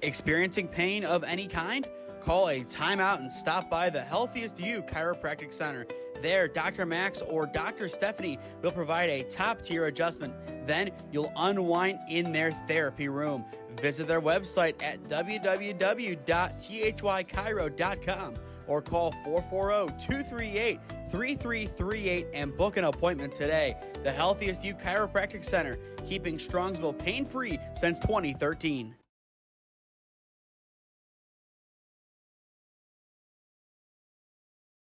Experiencing pain of any kind? Call a timeout and stop by the Healthiest You Chiropractic Center. There, Dr. Max or Dr. Stephanie will provide a top-tier adjustment. Then you'll unwind in their therapy room. Visit their website at www.thychiro.com or call 440-238-3338 and book an appointment today. The Healthiest You Chiropractic Center, keeping Strongsville pain-free since 2013.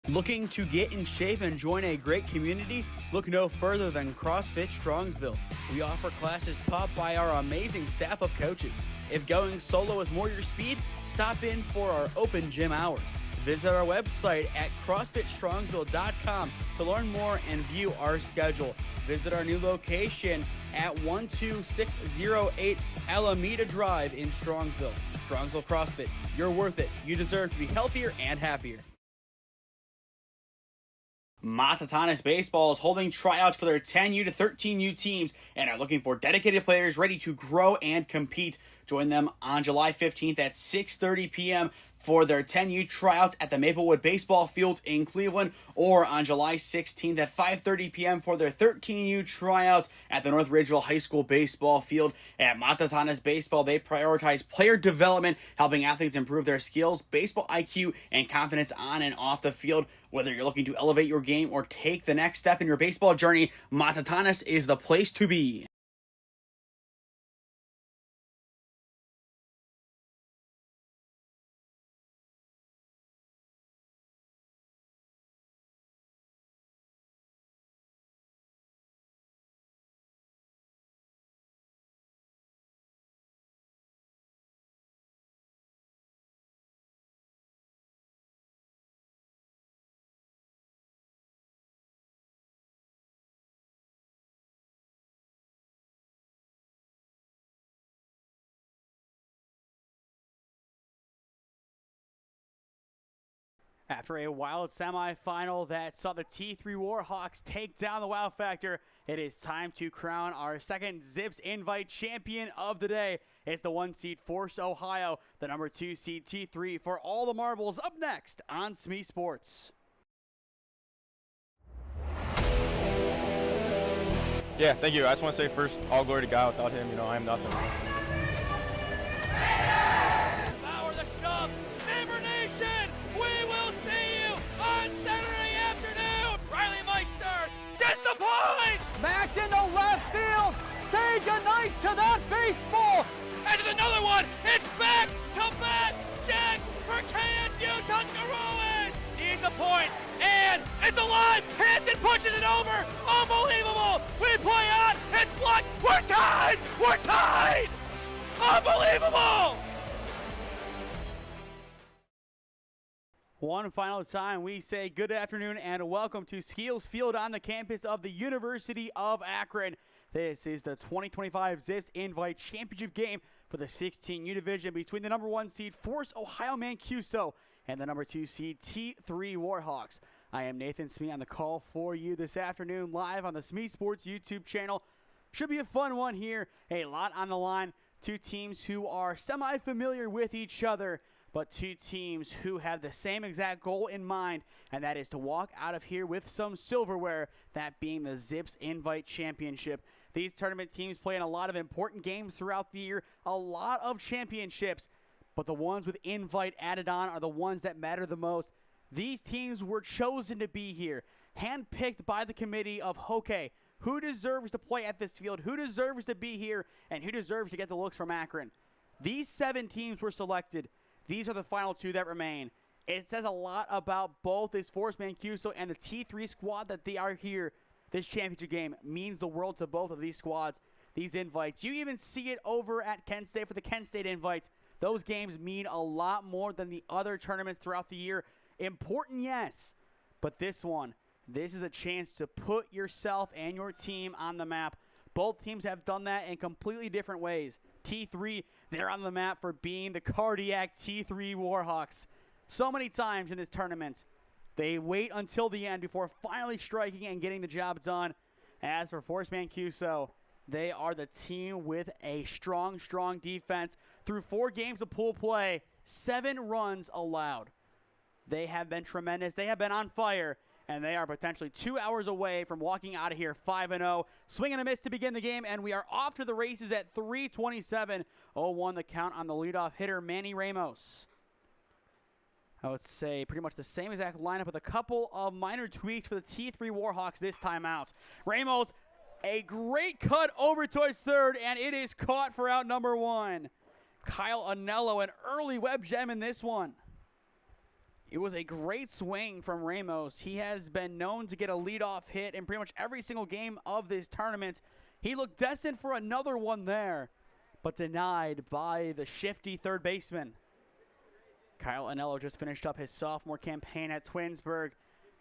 Looking to get in shape and join a great community? Look no further than CrossFit Strongsville. We offer classes taught by our amazing staff of coaches. If going solo is more your speed, stop in for our open gym hours. Visit our website at CrossFitStrongsville.com to learn more and view our schedule. Visit our new location at 12608 Alameda Drive in Strongsville. Strongsville CrossFit, you're worth it. You deserve to be healthier and happier. Matatanes Baseball is holding tryouts for their 10U to 13U teams and are looking for dedicated players ready to grow and compete. Join them on July 15th at 6:30 p.m. for their 10U tryouts at the Maplewood Baseball Field in Cleveland, or on July 16th at 5:30 p.m. for their 13U tryouts at the North Ridgeville High School Baseball Field. At Matatanes Baseball, they prioritize player development, helping athletes improve their skills, baseball IQ, and confidence on and off the field. Whether you're looking to elevate your game or take the next step in your baseball journey, Matatanes is the place to be. After a wild semifinal that saw the T3 Warhawks take down the Wow Factor, it is time to crown our second Zips Invite champion of the day. It's the 1 seed Force Ohio, the number 2 seed T3 for all the marbles. Up next on SmeeSports. Yeah, thank you. I just want to say first, all glory to God. Without him, I am nothing. Power the shove, Neighbor Nation! We will see you on Saturday afternoon! Riley Meister gets the point! Back into left field! Say goodnight to that baseball! This is another one! It's back-to-back jacks for KSU Tuscarawas! He's the point, and it's alive! Hanson pushes it over! Unbelievable! We play on! It's blocked! We're tied! We're tied! Unbelievable! One final time, we say good afternoon and welcome to Skeeles Field on the campus of the University of Akron. This is the 2025 Zips Invite Championship game for the 16U division between the number 1 seed Force Ohio Mancuso and the number 2 seed T3 Warhawks. I am Nathan Smee on the call for you this afternoon live on the SmeeSports YouTube channel. Should be a fun one here. A lot on the line. Two teams who are semi-familiar with each other, but two teams who have the same exact goal in mind, and that is to walk out of here with some silverware, that being the Zips Invite Championship. These tournament teams play in a lot of important games throughout the year, a lot of championships, but the ones with Invite added on are the ones that matter the most. These teams were chosen to be here, handpicked by the committee of, okay, who deserves to play at this field, who deserves to be here, and who deserves to get the looks from Akron. These 7 teams were selected. These are the final 2 that remain. It says a lot about both this Force Mancuso and the T3 squad that they are here. This championship game means the world to both of these squads, these invites. You even see it over at Kent State for the Kent State invites. Those games mean a lot more than the other tournaments throughout the year. Important, yes, but this is a chance to put yourself and your team on the map. Both teams have done that in completely different ways. T3, they're on the map for being the cardiac T3 Warhawks. So many times in this tournament, they wait until the end before finally striking and getting the job done. As for Force Mancuso, They are the team with a strong defense. Through 4 games of pool play, 7 runs allowed. They have been tremendous. They have been on fire, and they are potentially 2 hours away from walking out of here 5-0. Swing and a miss to begin the game, and we are off to the races at 3:27. 0-1 the count on the leadoff hitter, Manny Ramos. I would say pretty much the same exact lineup with a couple of minor tweaks for the T3 Warhawks this time out. Ramos, a great cut over towards third, and it is caught for out number 1. Kyle Anello, an early web gem in this one. It was a great swing from Ramos. He has been known to get a leadoff hit in pretty much every single game of this tournament. He looked destined for another one there, but denied by the shifty third baseman. Kyle Anello just finished up his sophomore campaign at Twinsburg,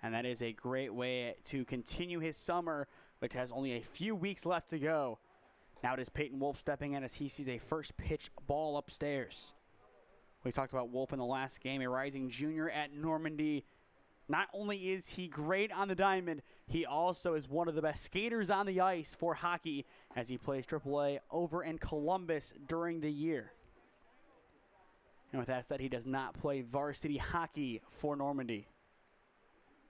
and that is a great way to continue his summer, which has only a few weeks left to go. Now it is Peyton Wolf stepping in as he sees a first pitch ball upstairs. We talked about Wolf in the last game, a rising junior at Normandy. Not only is he great on the diamond, he also is one of the best skaters on the ice for hockey as he plays AAA over in Columbus during the year. And with that said, he does not play varsity hockey for Normandy.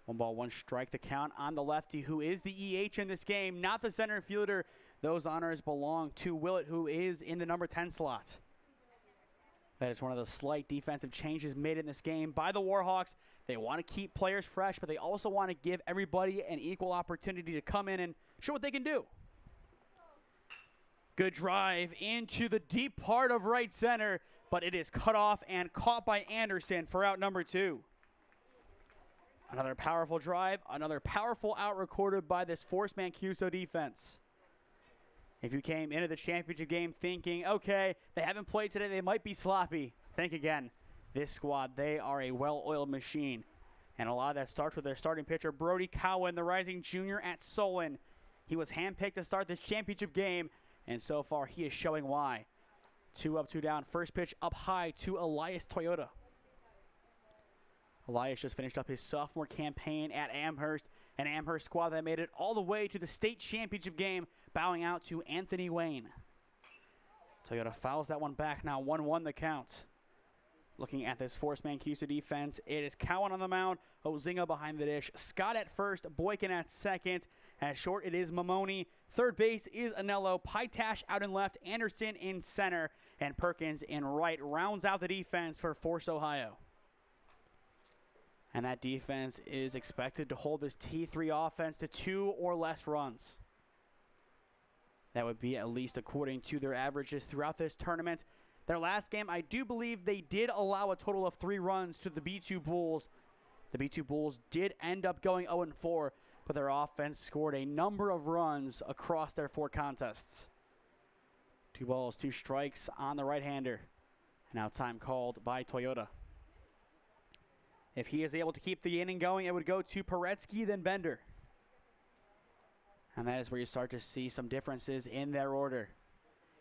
1-1 strike, the count on the lefty, who is the EH in this game, not the center fielder. Those honors belong to Willett, who is in the number 10 slot. That is one of the slight defensive changes made in this game by the Warhawks. They want to keep players fresh, but they also want to give everybody an equal opportunity to come in and show what they can do. Good drive into the deep part of right center, but it is cut off and caught by Anderson for out number 2. Another powerful drive, another powerful out recorded by this Force Mancuso defense. If you came into the championship game thinking, okay, they haven't played today, they might be sloppy, think again. This squad, they are a well-oiled machine. And a lot of that starts with their starting pitcher, Brody Cowan, the rising junior at Solon. He was handpicked to start this championship game, and so far he is showing why. 2 up, 2 down. First pitch up high to Elias Toyota. Elias just finished up his sophomore campaign at Amherst, an Amherst squad that made it all the way to the state championship game, bowing out to Anthony Wayne. Toyota fouls that one back now, 1-1 the count. Looking at this Force Mancuso defense, it is Cowan on the mound, Ozinga behind the dish, Scott at first, Boykin at second. At short, it is Mamoni. Third base is Anello, Pytash out in left, Anderson in center, and Perkins in right. Rounds out the defense for Force Ohio. And that defense is expected to hold this T3 offense to 2 or less runs. That would be at least according to their averages throughout this tournament. Their last game, I do believe they did allow a total of 3 runs to the B2 Bulls. The B2 Bulls did end up going 0-4, but their offense scored a number of runs across their 4 contests. 2 balls, 2 strikes on the right-hander. Now time called by Toyota. If he is able to keep the inning going, it would go to Paretsky, then Bender. And that is where you start to see some differences in their order.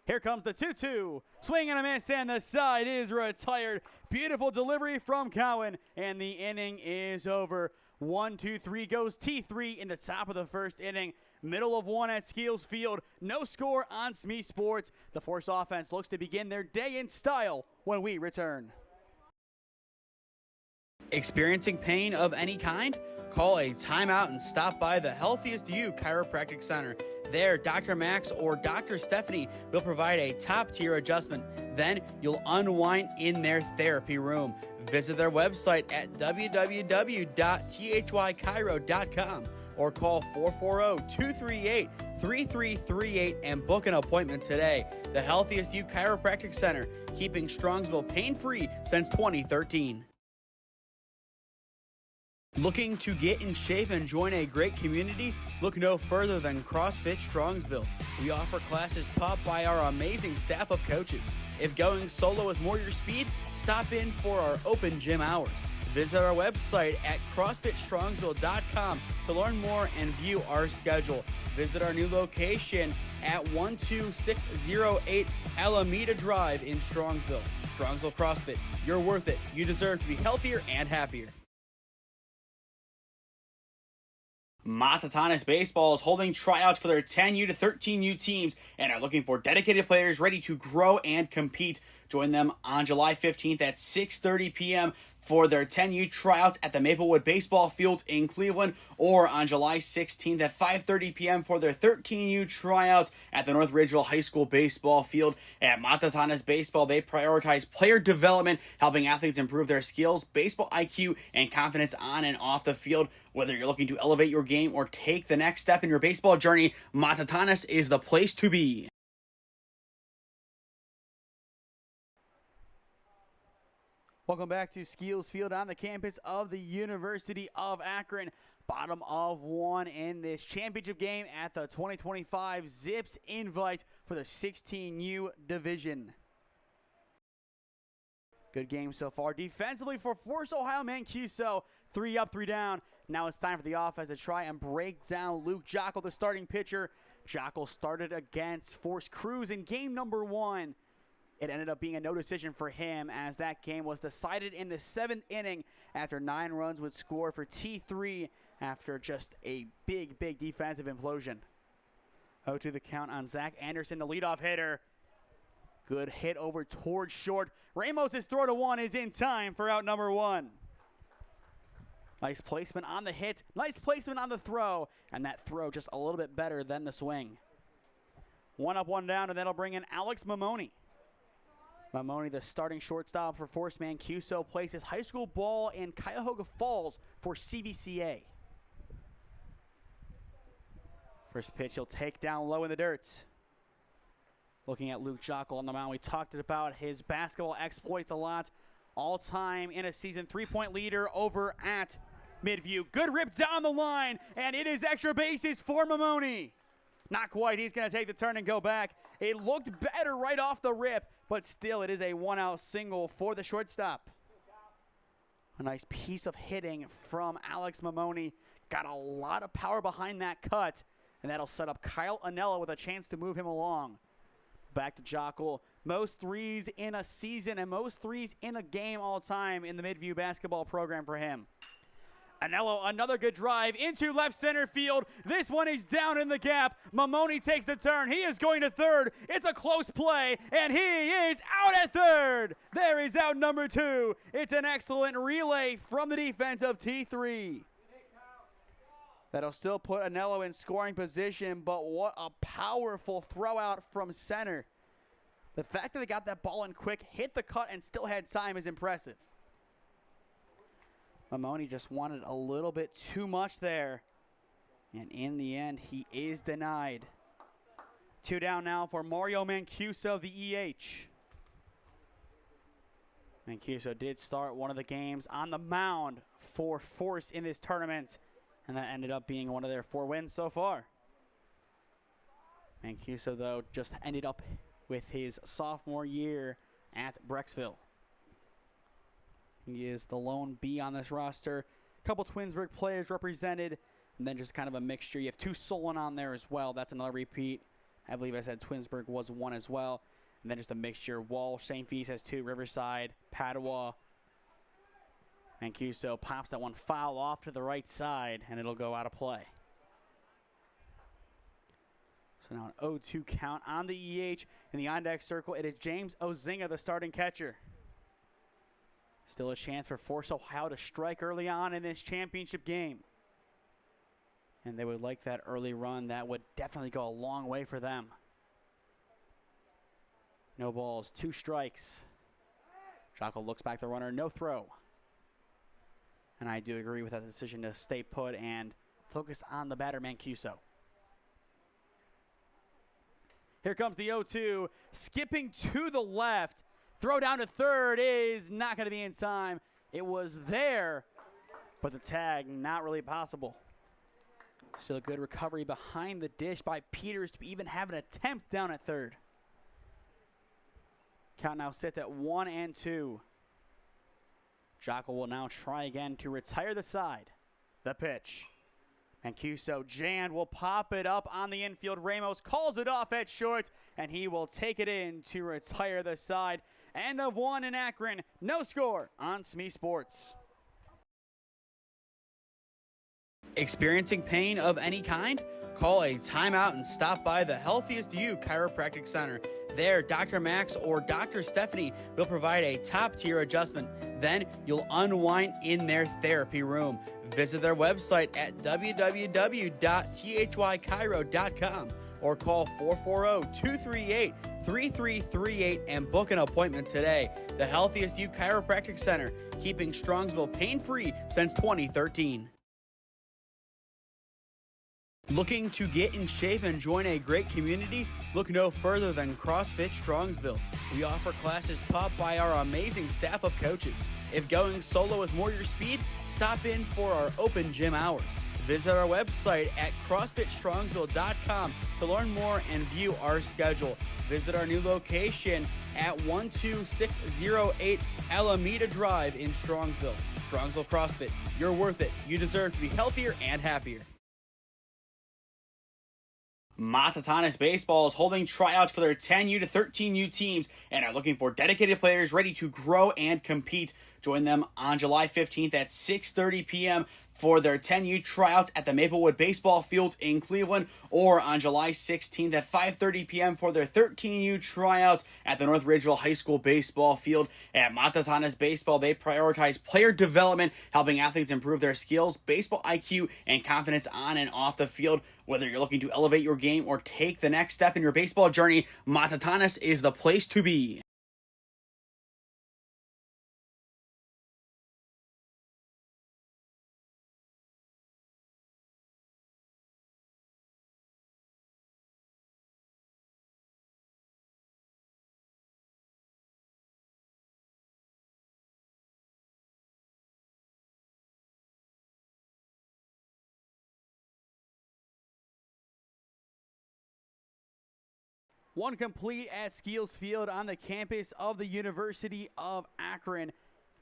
Here comes the 2-2. Swing and a miss, and the side is retired. Beautiful delivery from Cowan, and the inning is over. 1-2-3 goes T3 in the top of the first inning. Middle of 1 at Skeeles Field. No score on SmeeSports. The Force offense looks to begin their day in style when we return. Experiencing pain of any kind? Call a timeout and stop by the Healthiest You Chiropractic Center. There, Dr. Max or Dr. Stephanie will provide a top-tier adjustment. Then you'll unwind in their therapy room. Visit their website at www.thychiro.com or call 440-238-3338 and book an appointment today. The Healthiest You Chiropractic Center, keeping Strongsville pain-free since 2013. Looking to get in shape and join a great community? Look no further than CrossFit Strongsville. We offer classes taught by our amazing staff of coaches. If going solo is more your speed, stop in for our open gym hours. Visit our website at CrossFitStrongsville.com to learn more and view our schedule. Visit our new location at 12608 Alameda Drive in Strongsville. Strongsville CrossFit, you're worth it. You deserve to be healthier and happier. Matatanis Baseball is holding tryouts for their 10U to 13U teams and are looking for dedicated players ready to grow and compete. Join them on July 15th at 6:30 p.m. for their 10U tryouts at the Maplewood Baseball Field in Cleveland, or on July 16th at 5:30 p.m. for their 13U tryouts at the North Ridgeville High School Baseball Field. At Matatanis Baseball, they prioritize player development, helping athletes improve their skills, baseball IQ, and confidence on and off the field. Whether you're looking to elevate your game or take the next step in your baseball journey, Matatanis is the place to be. Welcome back to Skeeles Field on the campus of the University of Akron. Bottom of one in this championship game at the 2025 Zips Invite for the 16U division. Good game so far. Defensively for Force Ohio Mancuso. 3 up, 3 down. Now it's time for the offense to try and break down Luke Jockel, the starting pitcher. Jockel started against Force Cruz in game number 1. It ended up being a no decision for him, as that game was decided in the 7th inning after 9 runs would score for T3 after just a big defensive implosion. 0-2 the count on Zach Anderson, the leadoff hitter. Good hit over towards short. Ramos' throw to 1 is in time for out number 1. Nice placement on the hit, nice placement on the throw, and that throw just a little bit better than the swing. 1 up, 1 down, and that'll bring in Alex Mamoni. Mamoni, the starting shortstop for Force Mancuso, plays his high school ball in Cuyahoga Falls for CVCA. First pitch, he'll take down low in the dirt. Looking at Luke Jockel on the mound, we talked about his basketball exploits a lot. All-time in a season, 3-point leader over at Midview. Good rip down the line, and it is extra bases for Mamoni. Not quite. He's going to take the turn and go back. It looked better right off the rip, but still it is a 1-out single for the shortstop. A nice piece of hitting from Alex Mamoni. Got a lot of power behind that cut, and that'll set up Kyle Anello with a chance to move him along. Back to Jockel. Most threes in a season and most threes in a game all time in the Midview basketball program for him. Anello, another good drive into left center field. This one is down in the gap. Mamoni takes the turn. He is going to third. It's a close play, and he is out at third. There is out number 2. It's an excellent relay from the defense of T3. That'll still put Anello in scoring position, but what a powerful throw out from center. The fact that they got that ball in quick, hit the cut, and still had time is impressive. Mamoni just wanted a little bit too much there. And in the end, he is denied. 2 down now for Mario Mancuso, the EH. Mancuso did start one of the games on the mound for Force in this tournament, and that ended up being one of their 4 wins so far. Mancuso, though, just ended up with his sophomore year at Brecksville. He is the lone B on this roster. A couple Twinsburg players represented, and then just kind of a mixture. You have 2 Solon on there as well. That's another repeat. I believe I said Twinsburg was 1 as well. And then just a mixture. Walsh, St. Feast has 2, Riverside, Padua. Mancuso pops that one foul off to the right side, and it'll go out of play. So now an 0-2 count on the EH. In the on-deck circle, it is James Ozinga, the starting catcher. Still a chance for Force Ohio to strike early on in this championship game. And they would like that early run. That would definitely go a long way for them. No balls, 2 strikes. Jockel looks back the runner, no throw. And I do agree with that decision to stay put and focus on the batter, Mancuso. Here comes the 0-2, skipping to the left. Throw down to third is not going to be in time. It was there, but the tag not really possible. Still a good recovery behind the dish by Peters to even have an attempt down at third. Count now sits at 1-2. Jockel will now try again to retire the side. The pitch. Mancuso jammed, will pop it up on the infield. Ramos calls it off at short, and he will take it in to retire the side. End of 1 in Akron. No score on SmeeSports. Experiencing pain of any kind? Call a timeout and stop by the Healthiest You Chiropractic Center. There, Dr. Max or Dr. Stephanie will provide a top-tier adjustment. Then you'll unwind in their therapy room. Visit their website at www.thychiro.com or call 440-238-3338 and book an appointment today. The Healthiest You Chiropractic Center, keeping Strongsville pain-free since 2013. Looking to get in shape and join a great community? Look no further than CrossFit Strongsville. We offer classes taught by our amazing staff of coaches. If going solo is more your speed, stop in for our open gym hours. Visit our website at CrossFitStrongsville.com to learn more and view our schedule. Visit our new location at 12608 Alameda Drive in Strongsville. Strongsville CrossFit, you're worth it. You deserve to be healthier and happier. Matatanis Baseball is holding tryouts for their 10U to 13U teams and are looking for dedicated players ready to grow and compete. Join them on July 15th at 6:30 p.m. for their 10U tryouts at the Maplewood Baseball Field in Cleveland, or on July 16th at 5:30 p.m. for their 13U tryouts at the North Ridgeville High School Baseball Field. At Matatanis Baseball, they prioritize player development, helping athletes improve their skills, baseball IQ, and confidence on and off the field. Whether you're looking to elevate your game or take the next step in your baseball journey, Matatanis is the place to be. One complete at Skeeles Field on the campus of the University of Akron.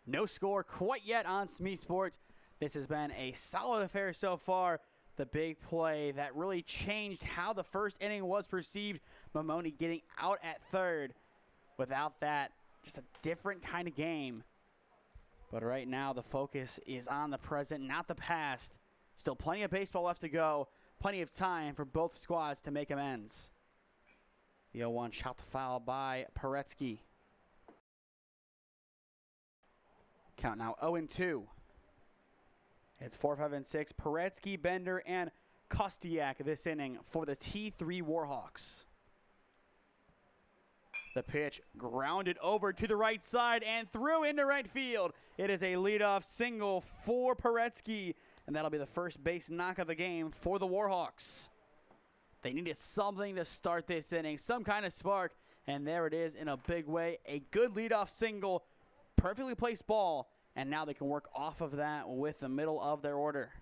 No score quite yet on SmeeSports. This has been a solid affair so far. The big play that really changed how the first inning was perceived. Mamoni getting out at third. Without that, just a different kind of game. But right now the focus is on the present, not the past. Still plenty of baseball left to go. Plenty of time for both squads to make amends. The 0-1 shot to foul by Paretsky. Count now 0-2. It's 4, 5, and 6. Paretsky, Bender, and Kostiak this inning for the T3 Warhawks. The pitch grounded over to the right side and through into right field. It is a leadoff single for Paretsky, and that'll be the first base knock of the game for the Warhawks. They needed something to start this inning, some kind of spark, and there it is in a big way. A good leadoff single, perfectly placed ball, and now they can work off of that with the middle of their order.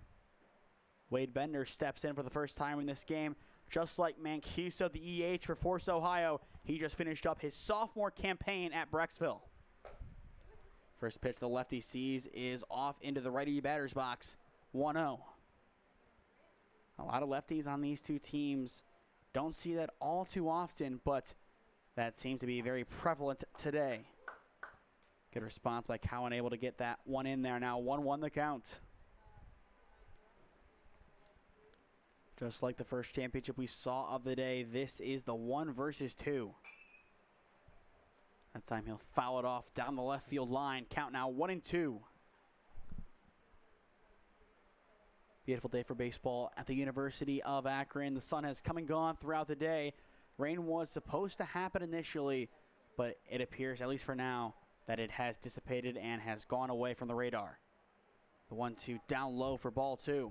Wade Bender steps in for the first time in this game, just like Mancuso, the EH for Force Ohio. He just finished up his sophomore campaign at Brecksville. First pitch the lefty sees is off into the righty batter's box, 1-0. A lot of lefties on these two teams. Don't see that all too often, but that seems to be very prevalent today. Good response by Cowan, able to get that one in there. Now 1-1 the count. Just like the first championship we saw of the day, this is the 1 versus 2. That time he'll foul it off down the left field line. Count now 1-2. Beautiful day for baseball at the University of Akron. The sun has come and gone throughout the day. Rain was supposed to happen initially, but it appears, at least for now, that it has dissipated and has gone away from the radar. The 1-2 down low for ball 2.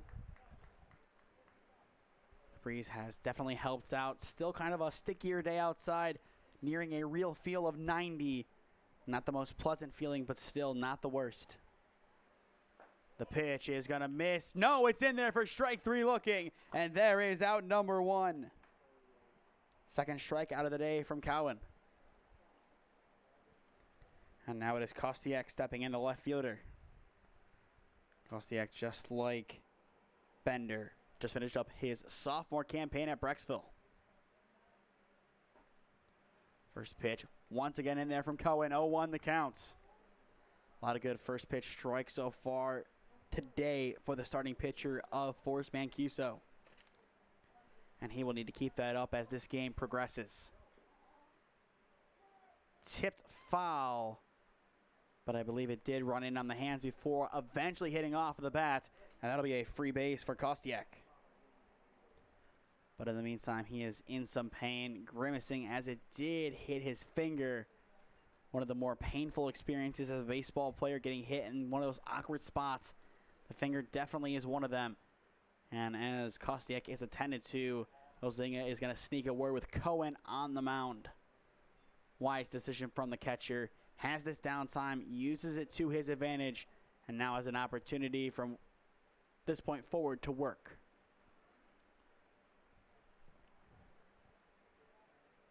The breeze has definitely helped out. Still kind of a stickier day outside, nearing a real feel of 90. Not the most pleasant feeling, but still not the worst. The pitch is going to miss. No, it's in there for strike 3 looking. And there is out number 1. Second strike out of the day from Cowan. And now it is Kostiak stepping in, the left fielder. Kostiak, just like Bender, just finished up his sophomore campaign at Brecksville. First pitch, once again in there from Cowan. 0-1 the count. A lot of good first pitch strikes so far. today for the starting pitcher of Forrest Mancuso. And he will need to keep that up as this game progresses. Tipped foul, but I believe it did run in on the hands before eventually hitting off of the bat, and that'll be a free base for Kostiak. But in the meantime, he is in some pain, grimacing as it did hit his finger. One of the more painful experiences as a baseball player, getting hit in one of those awkward spots. The finger definitely is one of them. And as Kostiak is attended to, Ozinga is going to sneak a word with Cohen on the mound. Wise decision from the catcher. Has this downtime, uses it to his advantage, and now has an opportunity from this point forward to work.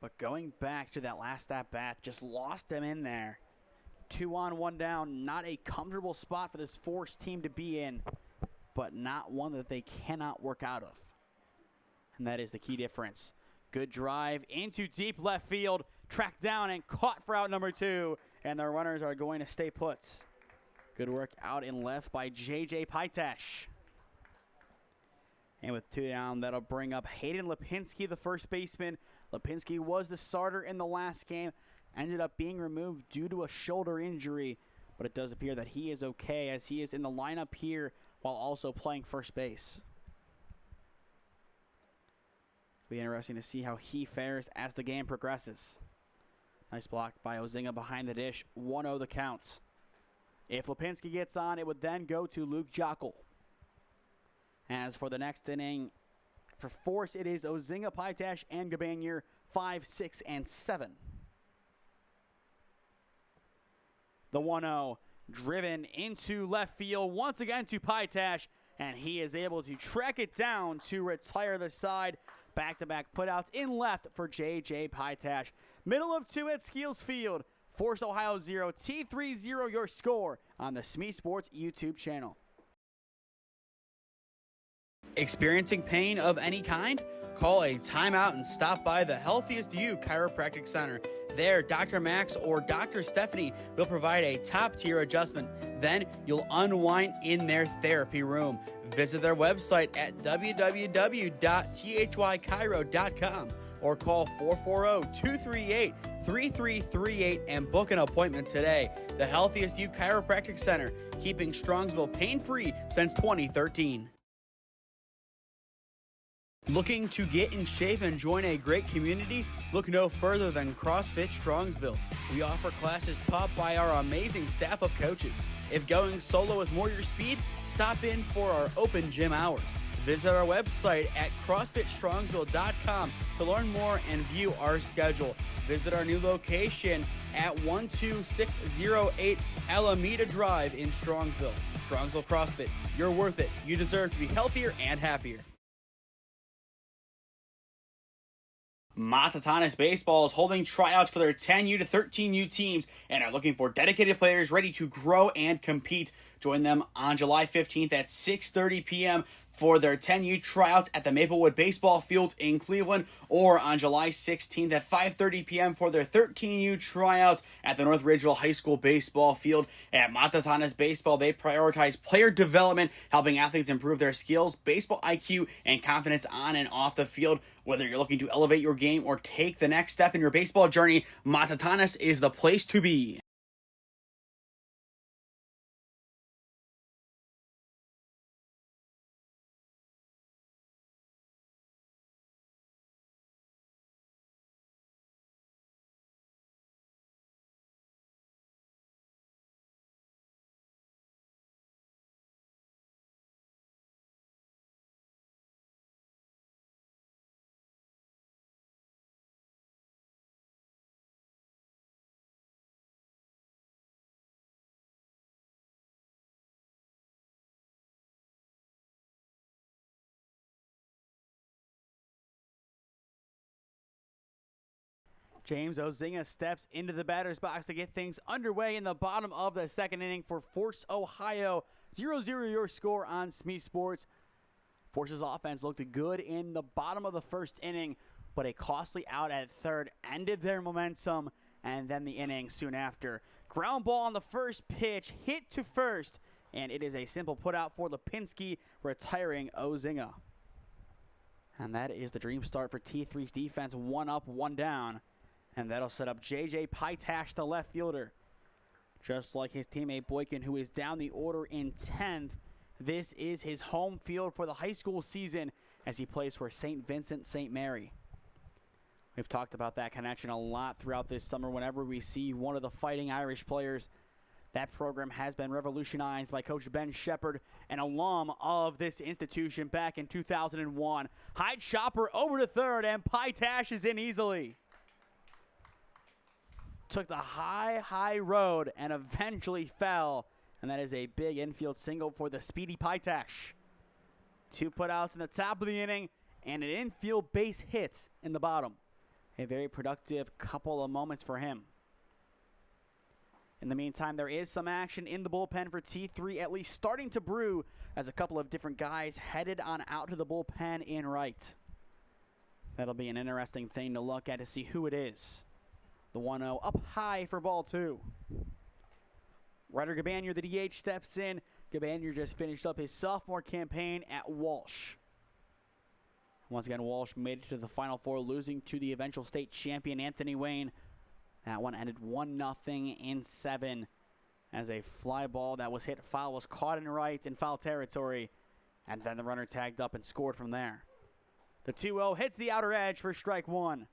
But going back to that last at-bat, just lost him in there. 2 on, 1 down. Not a comfortable spot for this Force team to be in, but not one that they cannot work out of. And that is the key difference. Good drive into deep left field. Tracked down and caught for out number 2. And the runners are going to stay put. Good work out in left by J.J. Pytash. And with 2 down, that'll bring up Hayden Lipinski, the first baseman. Lipinski was the starter in the last game. Ended up being removed due to a shoulder injury. But it does appear that he is okay as he is in the lineup here while also playing first base. It'll be interesting to see how he fares as the game progresses. Nice block by Ozinga behind the dish. 1-0 the count. If Lipinski gets on, it would then go to Luke Jockel. As for the next inning, for Force, it is Ozinga, Pytash, and Gabanier, 5, 6, and 7. The 1-0 driven into left field once again to Pytash, and he is able to track it down to retire the side. Back-to-back putouts in left for J.J. Pytash. Middle of 2 at Skeeles Field. Force Ohio 0, T3 0 your score on the SmeeSports YouTube channel. Experiencing pain of any kind? Call a timeout and stop by the Healthiest You Chiropractic Center. There, Dr. Max or Dr. Stephanie will provide a top-tier adjustment. Then you'll unwind in their therapy room. Visit their website at www.thychiro.com or call 440-238-3338 and book an appointment today. The Healthiest You Chiropractic Center, keeping Strongsville pain-free since 2013. Looking to get in shape and join a great community? Look no further than CrossFit Strongsville. We offer classes taught by our amazing staff of coaches. If going solo is more your speed, stop in for our open gym hours. Visit our website at CrossFitStrongsville.com to learn more and view our schedule. Visit our new location at 12608 Alameda Drive in Strongsville. Strongsville CrossFit, you're worth it. You deserve to be healthier and happier. Matatanis Baseball is holding tryouts for their 10U to 13U teams and are looking for dedicated players ready to grow and compete. Join them on July 15th at 6:30 p.m. for their 10U tryouts at the Maplewood Baseball Field in Cleveland, or on July 16th at 5:30 p.m. for their 13U tryouts at the North Ridgeville High School Baseball Field. At Matatanis Baseball, they prioritize player development, helping athletes improve their skills, baseball IQ, and confidence on and off the field. Whether you're looking to elevate your game or take the next step in your baseball journey, Matatanis is the place to be. James Ozinga steps into the batter's box to get things underway in the bottom of the second inning for Force Ohio. 0-0 your score on SmeeSports. Force's offense looked good in the bottom of the first inning, but a costly out at third ended their momentum, and then the inning soon after. Ground ball on the first pitch, hit to first, and it is a simple put out for Lipinski, retiring Ozinga. And that is the dream start for T3's defense, 1 up, 1 down. And that'll set up J.J. Pytash, the left fielder. Just like his teammate Boykin, who is down the order in 10th, this is his home field for the high school season as he plays for St. Vincent St. Mary. We've talked about that connection a lot throughout this summer. Whenever we see one of the Fighting Irish players, that program has been revolutionized by Coach Ben Shepard, an alum of this institution back in 2001. High chopper over to third, and Pytash is in easily. Took the high road and eventually fell, and that is a big infield single for the speedy Pytash. 2 putouts in the top of the inning and an infield base hit in the bottom. A very productive couple of moments for him. In the meantime, there is some action in the bullpen for T3, at least starting to brew, as a couple of different guys headed on out to the bullpen in right. That'll be an interesting thing to look at to see who it is. The 1-0 up high for ball 2. Ryder Gabanier, the DH, steps in. Gabanier just finished up his sophomore campaign at Walsh. Once again, Walsh made it to the Final Four, losing to the eventual state champion Anthony Wayne. That one ended 1-0 in 7 as a fly ball that was hit foul was caught in right in foul territory, and then the runner tagged up and scored from there. The 2-0 hits the outer edge for strike 1.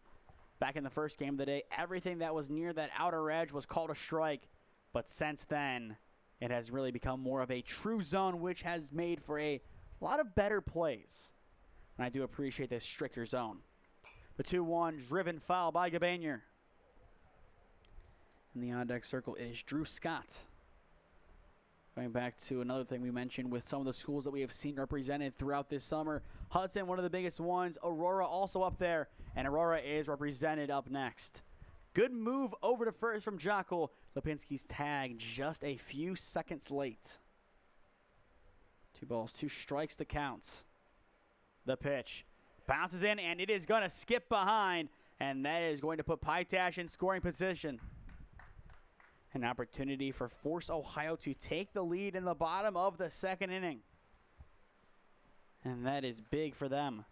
Back in the first game of the day, everything that was near that outer edge was called a strike, but since then, it has really become more of a true zone, which has made for a lot of better plays. And I do appreciate this stricter zone. The 2-1 driven foul by Gabanier. In the on-deck circle, it is Drew Scott. Going back to another thing we mentioned with some of the schools that we have seen represented throughout this summer. Hudson, one of the biggest ones. Aurora also up there, and Aurora is represented up next. Good move over to first from Jockel. Lipinski's tag just a few seconds late. 2 balls, 2 strikes the count. The pitch bounces in, and it is going to skip behind, and that is going to put Pytash in scoring position. An opportunity for Force Ohio to take the lead in the bottom of the second inning. And that is big for them.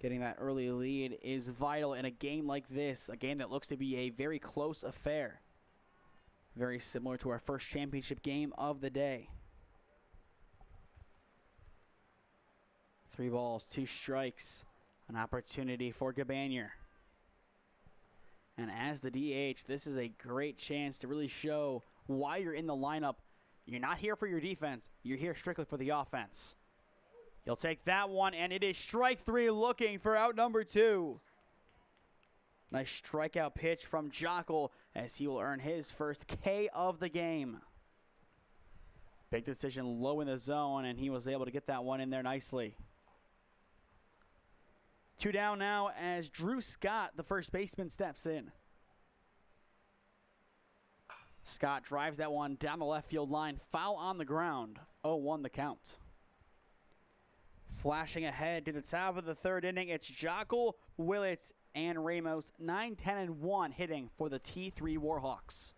Getting that early lead is vital in a game like this, a game that looks to be a very close affair. Very similar to our first championship game of the day. 3 balls, 2 strikes. An opportunity for Gabanier. And as the DH, this is a great chance to really show why you're in the lineup. You're not here for your defense. You're here strictly for the offense. He'll take that one, and it is strike 3 looking for out number 2. Nice strikeout pitch from Jockel as he will earn his first K of the game. Big decision low in the zone, and he was able to get that one in there nicely. 2 down now as Drew Scott, the first baseman, steps in. Scott drives that one down the left field line. Foul on the ground. 0-1 the count. Flashing ahead to the top of the third inning, it's Jockel, Willits, and Ramos. 9, 10, and 1 hitting for the T3 Warhawks.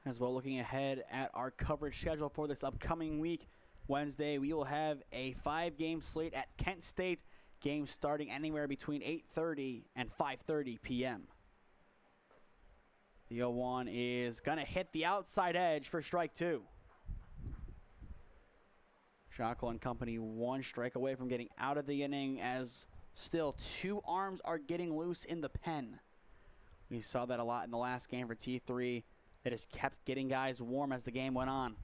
As well, looking ahead at our coverage schedule for this upcoming week. Wednesday, we will have a 5-game slate at Kent State. Games starting anywhere between 8:30 and 5:30 p.m. The 0-1 is going to hit the outside edge for strike 2. Jockel and company 1 strike away from getting out of the inning as still 2 arms are getting loose in the pen. We saw that a lot in the last game for T3. That has kept getting guys warm as the game went on.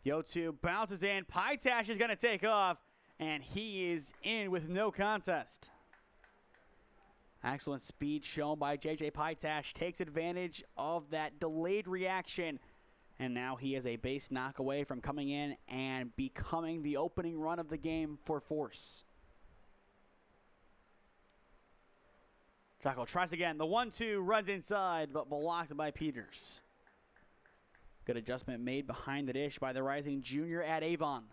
The 0-2 bounces in. Pytash is going to take off, and he is in with no contest. Excellent speed shown by J.J. Pytash. Takes advantage of that delayed reaction, and now he is a base knock away from coming in and becoming the opening run of the game for Force. Jockel tries again. The 1-2 runs inside, but blocked by Peters. Good adjustment made behind the dish by the rising junior at Avon.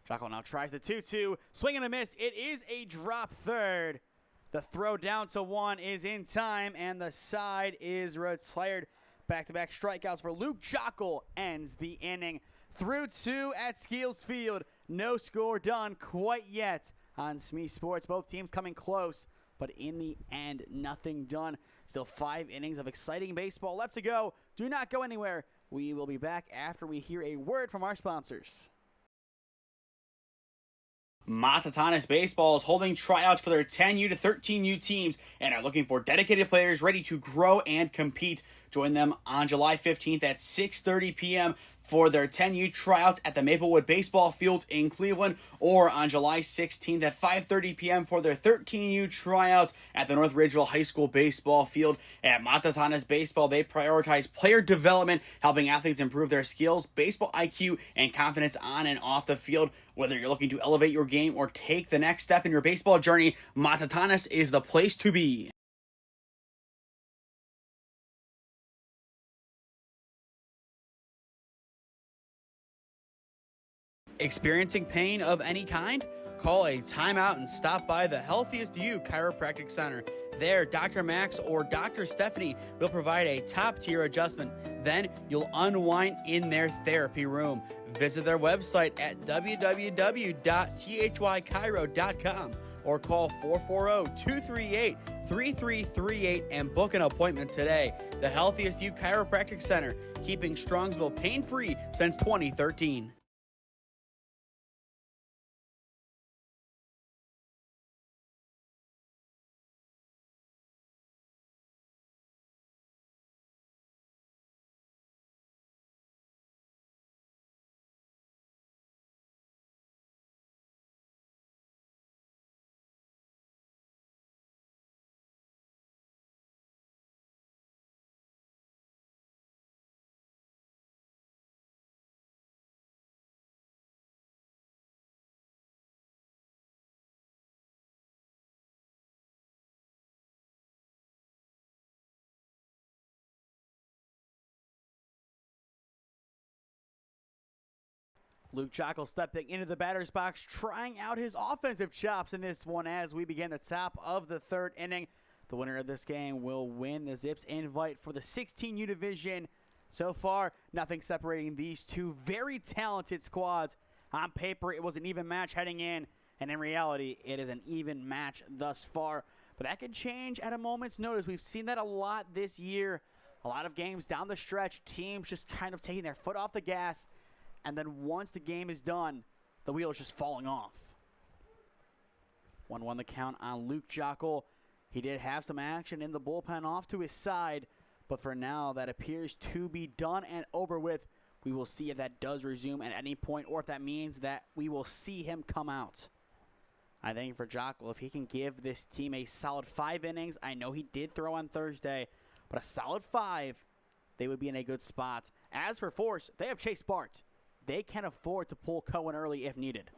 Jockel now tries the 2-2. Swing and a miss. It is a drop third. The throw down to one is in time, and the side is retired. Back-to-back strikeouts for Luke Jockle ends the inning. Through two at Skeeles Field. No score done quite yet on SmeeSports. Both teams coming close, but in the end, nothing done. Still 5 innings of exciting baseball left to go. Do not go anywhere. We will be back after we hear a word from our sponsors. Matatanis Baseball is holding tryouts for their 10U to 13U teams and are looking for dedicated players ready to grow and compete. Join them on July 15th at 6:30 p.m. for their 10U tryouts at the Maplewood Baseball Field in Cleveland, or on July 16th at 5:30 p.m. for their 13U tryouts at the North Ridgeville High School Baseball Field. At Matatanis Baseball, they prioritize player development, helping athletes improve their skills, baseball IQ, and confidence on and off the field. Whether you're looking to elevate your game or take the next step in your baseball journey, Matatanis is the place to be. Experiencing pain of any kind? Call a timeout and stop by the Healthiest You Chiropractic Center. There, Dr. Max or Dr. Stephanie will provide a top-tier adjustment. Then you'll unwind in their therapy room. Visit their website at www.thychiro.com or call 440-238-3338 and book an appointment today. The Healthiest You Chiropractic Center, keeping Strongsville pain-free since 2013. Luke Jockle stepping into the batter's box, trying out his offensive chops in this one as we begin the top of the third inning. The winner of this game will win the Zips invite for the 16U division. So far, nothing separating these two very talented squads. On paper, it was an even match heading in, and in reality, it is an even match thus far. But that could change at a moment's notice. We've seen that a lot this year. A lot of games down the stretch, teams just kind of taking their foot off the gas, and then once the game is done, the wheel is just falling off. 1-1 the count on Luke Jockle. He did have some action in the bullpen off to his side, but for now, that appears to be done and over with. We will see if that does resume at any point, or if that means that we will see him come out. I think for Jockle, if he can give this team a solid 5 innings, I know he did throw on Thursday, but a solid 5, they would be in a good spot. As for Force, they have Chase Bart. They can afford to pull Cohen early if needed.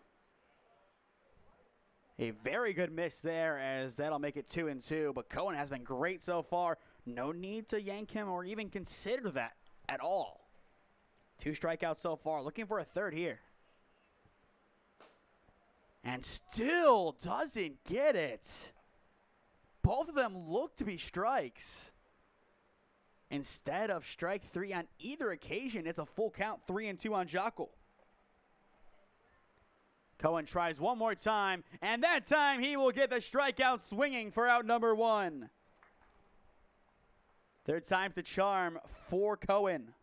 A very good miss there, as that'll make it 2-2. But Cohen has been great so far. No need to yank him or even consider that at all. 2 strikeouts so far. Looking for a third here. And still doesn't get it. Both of them look to be strikes. Instead of strike 3 on either occasion, it's a full count, 3-2 on Jockle. Cohen tries one more time, and that time he will get the strikeout swinging for out number 1. Third time's the charm for Cohen.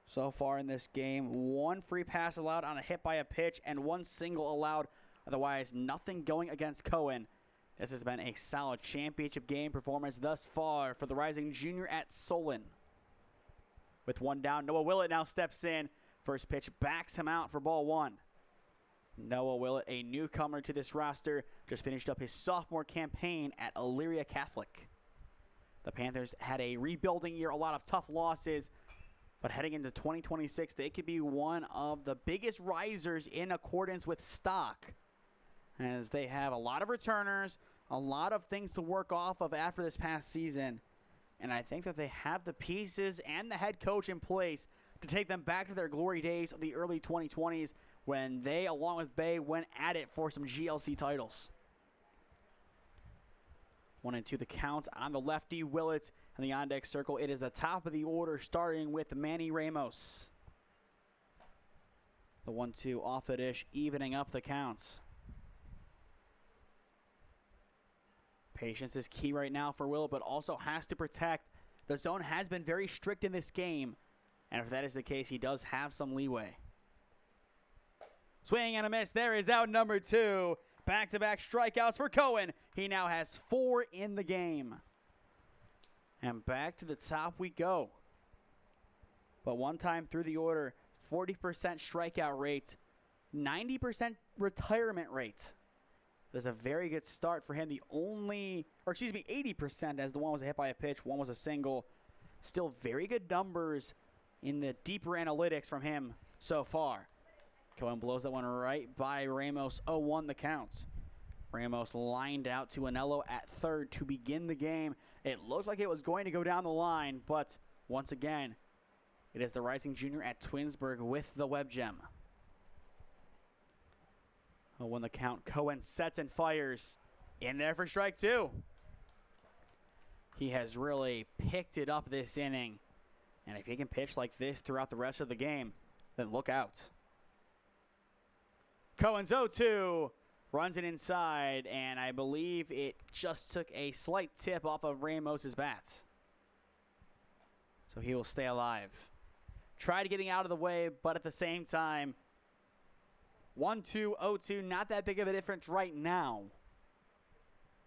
So far in this game, 1 free pass allowed on a hit by a pitch and 1 single allowed. Otherwise, nothing going against Cohen. This has been a solid championship game performance thus far for the rising junior at Solon. With 1 down, Noah Willett now steps in. First pitch backs him out for ball 1. Noah Willett, a newcomer to this roster, just finished up his sophomore campaign at Elyria Catholic. The Panthers had a rebuilding year, a lot of tough losses, but heading into 2026, they could be one of the biggest risers in accordance with stock, as they have a lot of returners, a lot of things to work off of after this past season. And I think that they have the pieces and the head coach in place to take them back to their glory days of the early 2020s, when they, along with Bay, went at it for some GLC titles. 1-2 the count on the lefty. Willett and the on-deck circle. It is the top of the order, starting with Manny Ramos. The 1-2 off the dish, evening up the counts. Patience is key right now for Willett, but also has to protect. The zone has been very strict in this game, and if that is the case, he does have some leeway. Swing and a miss. There is out number 2. Back-to-back strikeouts for Cohen. He now has 4 in the game. And back to the top we go. But one time through the order, 40% strikeout rate, 90% retirement rate. That's a very good start for him. 80% as the one was a hit by a pitch, one was a single. Still very good numbers in the deeper analytics from him so far. Cohen blows that one right by Ramos. 0-1 the counts. Ramos lined out to Anello at third to begin the game. It looked like it was going to go down the line, but once again, it is the rising junior at Twinsburg with the web gem. 0-1 the count. Cohen sets and fires. In there for strike 2. He has really picked it up this inning. And if he can pitch like this throughout the rest of the game, then look out. Cohen's 0-2, runs it inside, and I believe it just took a slight tip off of Ramos's bat. So he will stay alive. Tried getting out of the way, but at the same time, 1-2, 0-2, not that big of a difference right now.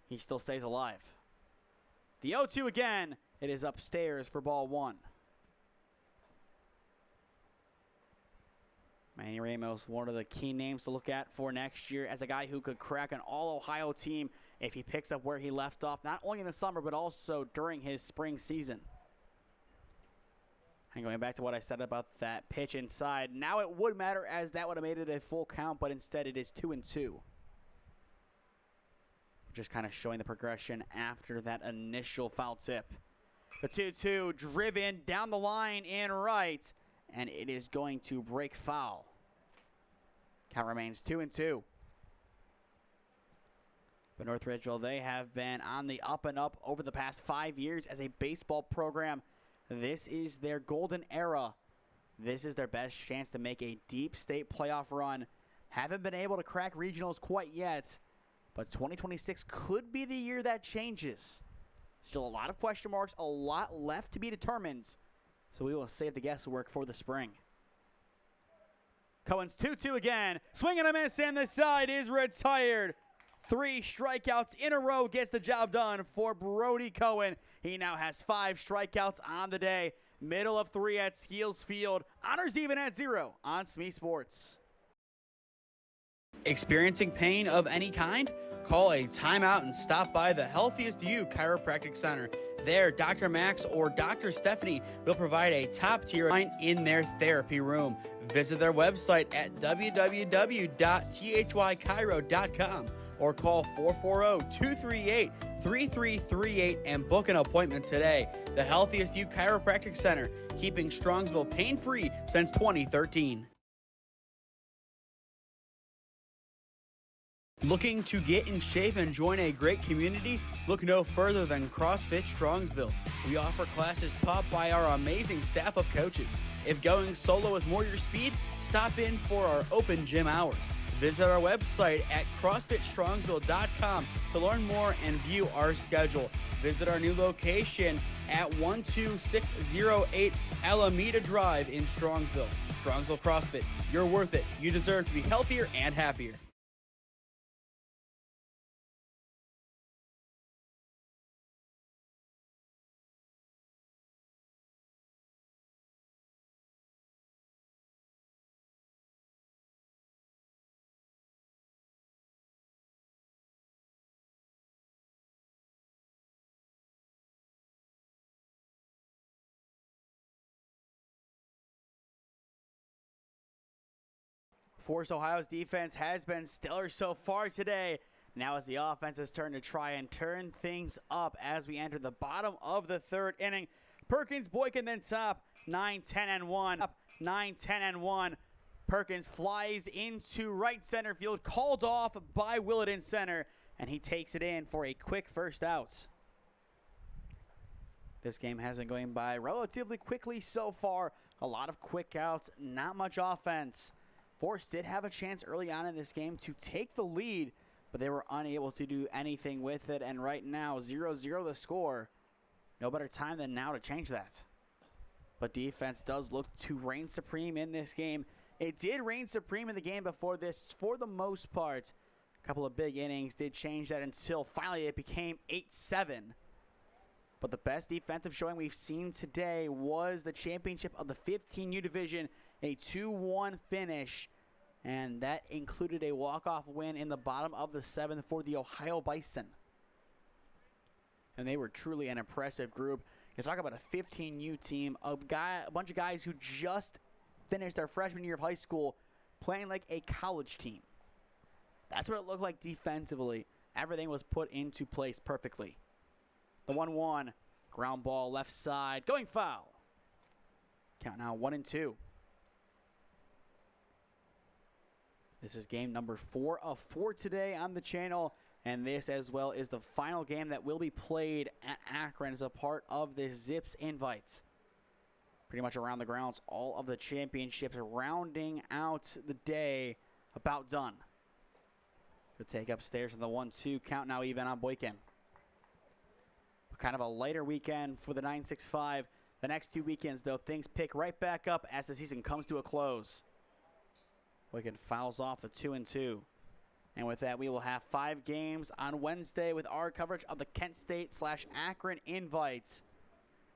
He still stays alive. The 0-2 again, it is upstairs for ball 1. Manny Ramos, one of the key names to look at for next year as a guy who could crack an all-Ohio team if he picks up where he left off, not only in the summer, but also during his spring season. And going back to what I said about that pitch inside, now it would matter as that would have made it a full count, but instead it is 2-2. Just kind of showing the progression after that initial foul tip. The 2-2 driven down the line in right, and it is going to break foul. Count remains 2-2. But North Ridgeville, they have been on the up and up over the past 5 years as a baseball program. This is their golden era. This is their best chance to make a deep state playoff run. Haven't been able to crack regionals quite yet, but 2026 could be the year that changes. Still a lot of question marks, a lot left to be determined. So we will save the guesswork for the spring. Cohen's 2-2 again. Swing and a miss, and the side is retired. 3 strikeouts in a row gets the job done for Brody Cohen. He now has 5 strikeouts on the day. Middle of 3 at Skeeles Field. Honors even at 0 on SmeeSports. Experiencing pain of any kind? Call a timeout and stop by the Healthiest You Chiropractic Center. There, Dr. Max or Dr. Stephanie will provide a top-tier line in their therapy room. Visit their website at www.thychiro.com or call 440-238-3338 and book an appointment today. The Healthiest You Chiropractic Center, keeping Strongsville pain-free since 2013. Looking to get in shape and join a great community? Look no further than CrossFit Strongsville. We offer classes taught by our amazing staff of coaches. If going solo is more your speed, stop in for our open gym hours. Visit our website at CrossFitStrongsville.com to learn more and view our schedule. Visit our new location at 12608 Alameda Drive in Strongsville. Strongsville CrossFit, you're worth it. You deserve to be healthier and happier. Forest Ohio's defense has been stellar so far today. Now it's the offense's turn to try and turn things up as we enter the bottom of the 3rd inning. Perkins, Boykin, then top, 9-10-1. Up 9-10-1. Perkins flies into right center field, called off by Willett in center. and he takes it in for a quick first out. This game has been going by relatively quickly so far. A lot of quick outs, not much offense. Force did have a chance early on in this game to take the lead, but they were unable to do anything with it. And right now, 0-0 the score. No better time than now to change that. But defense does look to reign supreme in this game. It did reign supreme in the game before this for the most part. A couple of big innings did change that until finally it became 8-7. But the best defensive showing we've seen today was the championship of the 15U division, a 2-1 finish. And that included a walk-off win in the bottom of the 7th for the Ohio Bison. And they were truly an impressive group. You talk about a 15U team, a bunch of guys who just finished their freshman year of high school playing like a college team. That's what it looked like defensively. Everything was put into place perfectly. The 1-1, ground ball left side, going foul. Count now 1-2. This is game number 4 of 4 today on the channel. And this as well is the final game that will be played at Akron as a part of this Zips invite. Pretty much around the grounds, all of the championships rounding out the day, about done. Could take upstairs in the 1-2, count now even on Boykin. Kind of a lighter weekend for the 965. The next 2 weekends, though, things pick right back up as the season comes to a close. Boykin fouls off the 2-2. And with that, we will have 5 games on Wednesday with our coverage of the Kent State/Akron invites.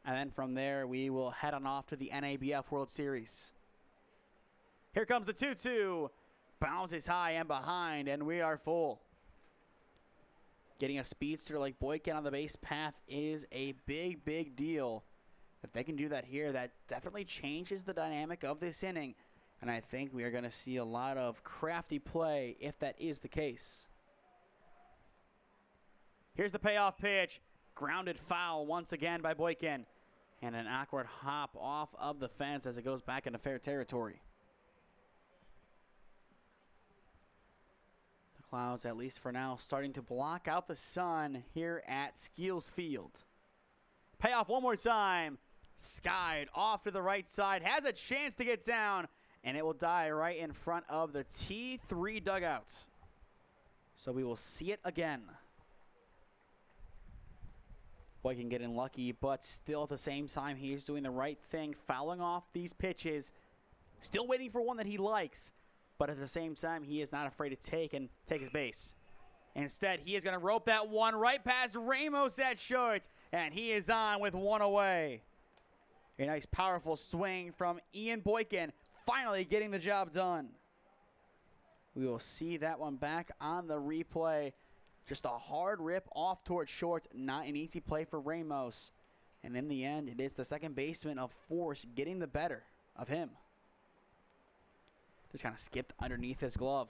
And then from there, we will head on off to the NABF World Series. Here comes the 2-2. Bounces high and behind, and we are full. Getting a speedster like Boykin on the base path is a big, big deal. If they can do that here, that definitely changes the dynamic of this inning. And I think we are going to see a lot of crafty play if that is the case. Here's the payoff pitch. Grounded foul once again by Boykin. And an awkward hop off of the fence as it goes back into fair territory. The clouds, at least for now, starting to block out the sun here at Skeeles Field. Payoff one more time. Skied off to the right side. Has a chance to get down. And it will die right in front of the T3 dugouts. So we will see it again. Boykin getting lucky, but still at the same time, he is doing the right thing, fouling off these pitches. Still waiting for one that he likes, but at the same time, he is not afraid to take his base. Instead, he is going to rope that one right past Ramos at short, and he is on with one away. A nice, powerful swing from Ian Boykin, finally getting the job done. We will see that one back on the replay. Just a hard rip off towards short. Not an easy play for Ramos. And in the end, it is the second baseman of Force getting the better of him. Just kind of skipped underneath his glove.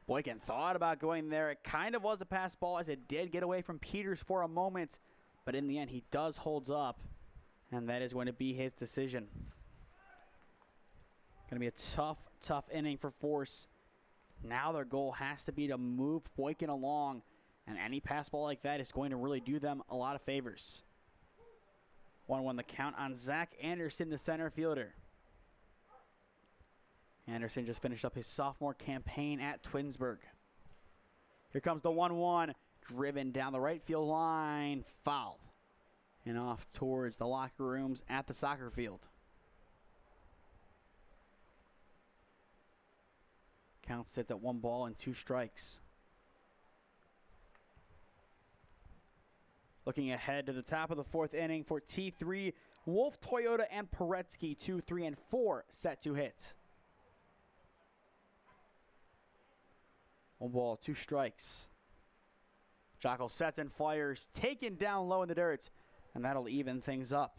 Boykin thought about going there. It kind of was a pass ball as it did get away from Peters for a moment. But in the end, he does hold up. And that is going to be his decision. Going to be a tough, tough inning for Force. Now their goal has to be to move Boykin along. And any pass ball like that is going to really do them a lot of favors. 1-1 the count on Zach Anderson, the center fielder. Anderson just finished up his sophomore campaign at Twinsburg. Here comes the 1-1. Driven down the right field line. Foul. And off towards the locker rooms at the soccer field. Count sits at 1 ball and 2 strikes. Looking ahead to the top of the 4th inning for T3, Wolf, Toyota, and Paretsky, 2, 3, and 4 set to hit. 1 ball, 2 strikes. Jockel sets and fires, taken down low in the dirt, and that'll even things up.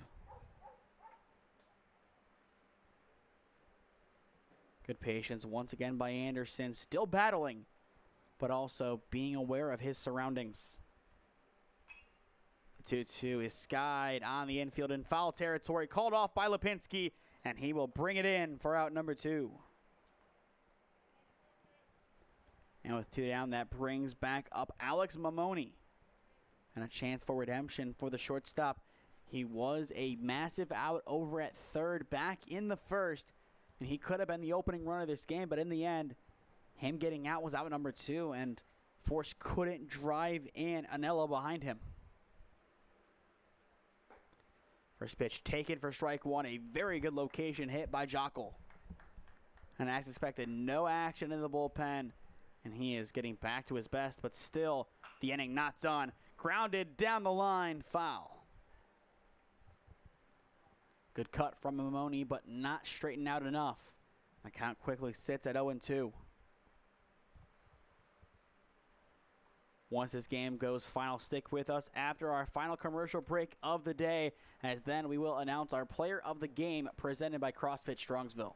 Good patience once again by Anderson, still battling, but also being aware of his surroundings. The 2-2 is skied on the infield in foul territory, called off by Lipinski, and he will bring it in for out number 2. And with 2 down, that brings back up Alex Mamoni. And a chance for redemption for the shortstop. He was a massive out over at third back in the first. And he could have been the opening runner of this game, but in the end, him getting out was out number 2, and Force couldn't drive in Anello behind him. First pitch taken for strike 1, a very good location hit by Jockel. And as expected, no action in the bullpen, and he is getting back to his best, but still the inning not done. Grounded down the line, foul. Good cut from Mamoni, but not straightened out enough. The count quickly sits at 0-2. Once this game goes final, stick with us after our final commercial break of the day, as then we will announce our player of the game presented by CrossFit Strongsville.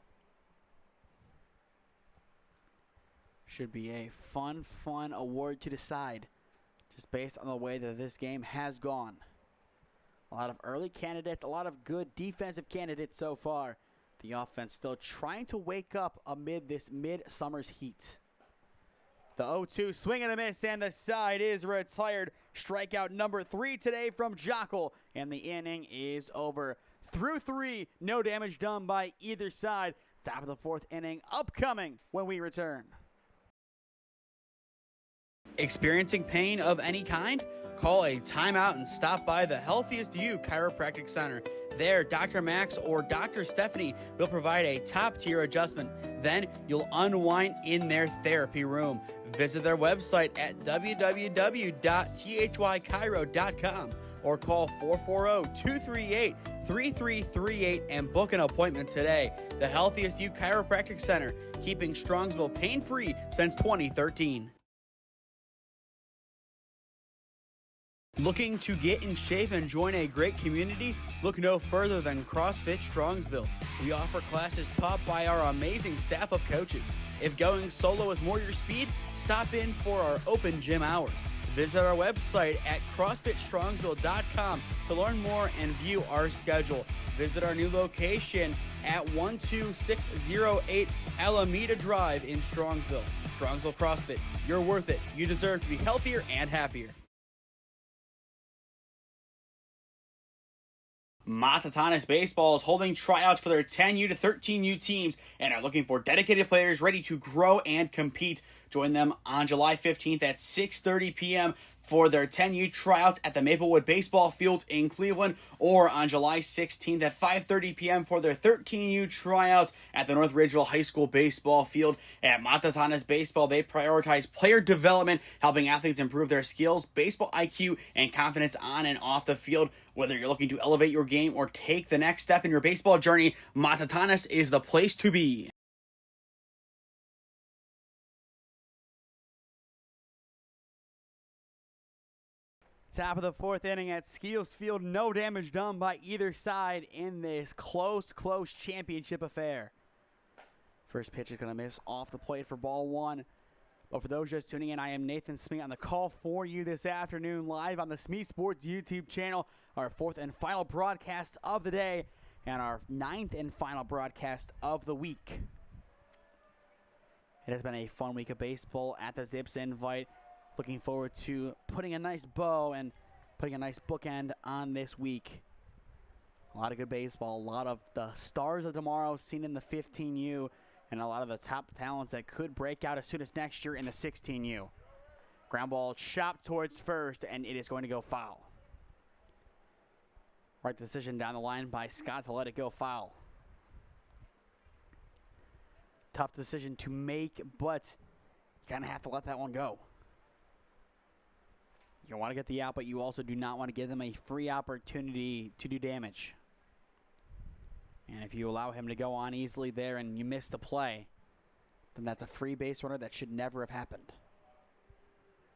Should be a fun award to decide, just based on the way that this game has gone. A lot of early candidates, a lot of good defensive candidates so far. The offense still trying to wake up amid this midsummer's heat. The 0-2 swing and a miss, and the side is retired. Strikeout number 3 today from Jockel, and the inning is over. Through 3, no damage done by either side. Top of the 4th inning upcoming when we return. Experiencing pain of any kind? Call a timeout and stop by the Healthiest You Chiropractic Center. There, Dr. Max or Dr. Stephanie will provide a top-tier adjustment. Then you'll unwind in their therapy room. Visit their website at www.thychiro.com or call 440-238-3338 and book an appointment today. The Healthiest You Chiropractic Center, keeping Strongsville pain-free since 2013. Looking to get in shape and join a great community? Look no further than CrossFit Strongsville. We offer classes taught by our amazing staff of coaches. If going solo is more your speed, stop in for our open gym hours. Visit our website at CrossFitStrongsville.com to learn more and view our schedule. Visit our new location at 12608 Alameda Drive in Strongsville. Strongsville CrossFit, you're worth it. You deserve to be healthier and happier. Matatanis Baseball is holding tryouts for their 10U to 13U teams and are looking for dedicated players ready to grow and compete. Join them on July 15th at 6:30 p.m. for their 10U tryouts at the Maplewood Baseball Field in Cleveland, or on July 16th at 5:30 p.m. for their 13U tryouts at the North Ridgeville High School Baseball Field. At Matatanis Baseball, they prioritize player development, helping athletes improve their skills, baseball IQ, and confidence on and off the field. Whether you're looking to elevate your game or take the next step in your baseball journey, Matatanis is the place to be. Top of the 4th inning at Skeeles Field. No damage done by either side in this close championship affair. First pitch is going to miss off the plate for ball 1. But for those just tuning in, I am Nathan Smee on the call for you this afternoon live on the SmeeSports YouTube channel. Our 4th and final broadcast of the day and our 9th and final broadcast of the week. It has been a fun week of baseball at the Zips Invite. Looking forward to putting a nice bow and putting a nice bookend on this week. A lot of good baseball, a lot of the stars of tomorrow seen in the 15U, and a lot of the top talents that could break out as soon as next year in the 16U. Ground ball chopped towards first, and it is going to go foul. Right decision down the line by Scott to let it go foul. Tough decision to make, but you kind of have to let that one go. You want to get the out, but you also do not want to give them a free opportunity to do damage. And if you allow him to go on easily there and you miss the play, then that's a free base runner that should never have happened.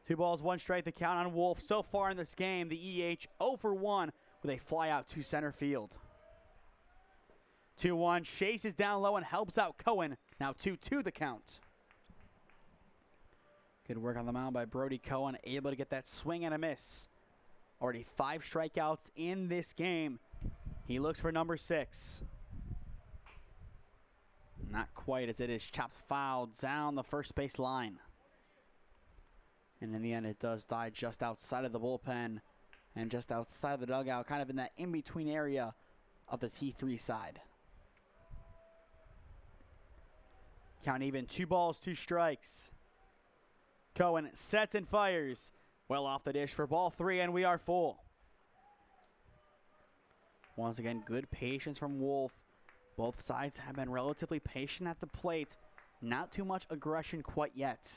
2 balls, 1 strike, the count on Wolf. So far in this game, the EH 0 for 1 with a fly out to center field. 2-1, chases down low and helps out Cohen. Now 2-2 the count. Good work on the mound by Brody Cohen, able to get that swing and a miss. Already 5 strikeouts in this game. He looks for number 6. Not quite, as it is chopped foul down the first base line. And in the end, it does die just outside of the bullpen and just outside of the dugout, kind of in that in-between area of the T3 side. Count even, 2 balls, 2 strikes. Cohen sets and fires. Well off the dish for ball 3, and we are full. Once again, good patience from Wolf. Both sides have been relatively patient at the plate. Not too much aggression quite yet.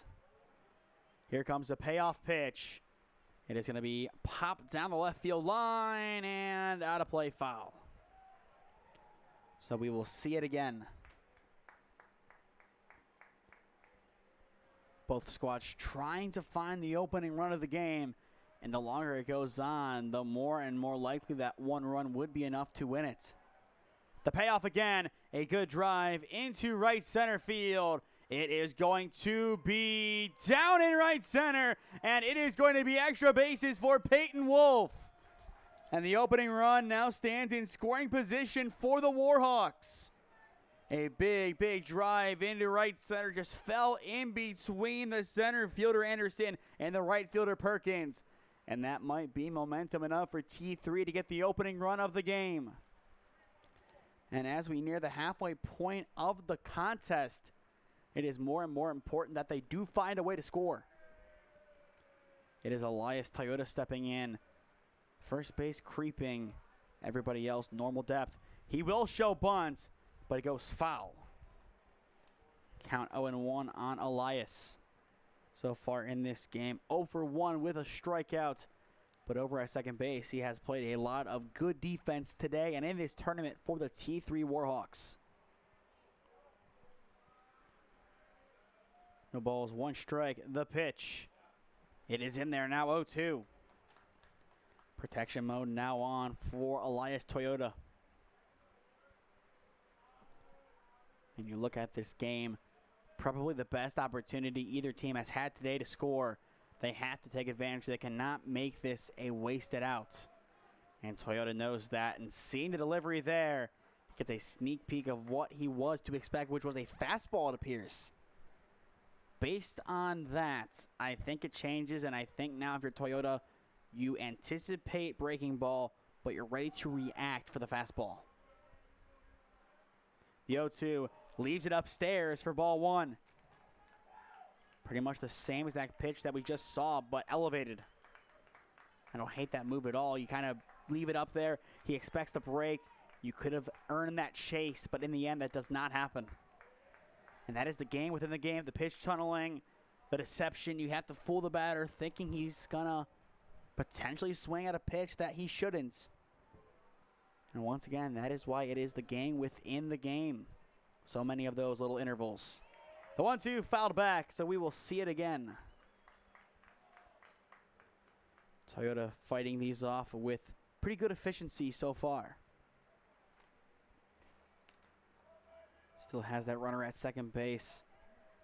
Here comes the payoff pitch. It is going to be popped down the left field line and out of play, foul. So we will see it again. Both squads trying to find the opening run of the game, and the longer it goes on, the more and more likely that one run would be enough to win it. The payoff again, a good drive into right center field. It is going to be down in right center, and it is going to be extra bases for Peyton Wolf. And the opening run now stands in scoring position for the Warhawks. A big, big drive into right center, just fell in between the center fielder Anderson and the right fielder Perkins. And that might be momentum enough for T3 to get the opening run of the game. And as we near the halfway point of the contest, it is more and more important that they do find a way to score. It is Elias Toyota stepping in. First base creeping. Everybody else normal depth. He will show bunt, but it goes foul. Count 0-1 on Elias. So far in this game, 0 for 1 with a strikeout. But over at second base, he has played a lot of good defense today and in this tournament for the T3 Warhawks. No balls, 1 strike, the pitch. It is in there now, 0-2. Protection mode now on for Elias Toyota. And you look at this game, probably the best opportunity either team has had today to score. They have to take advantage. They cannot make this a wasted out. And Toyota knows that. And seeing the delivery there, gets a sneak peek of what he was to expect, which was a fastball, it appears. Based on that, I think it changes. And I think now if you're Toyota, you anticipate breaking ball, but you're ready to react for the fastball. The 0-2 leaves it upstairs for ball 1. Pretty much the same exact pitch that we just saw, but elevated. I don't hate that move at all. You kind of leave it up there. He expects the break. You could have earned that chase, but in the end, that does not happen. And that is the game within the game. The pitch tunneling, the deception. You have to fool the batter thinking he's going to potentially swing at a pitch that he shouldn't. And once again, that is why it is the game within the game. So many of those little intervals. The 1-2 fouled back, so we will see it again. Toyota fighting these off with pretty good efficiency so far. Still has that runner at second base.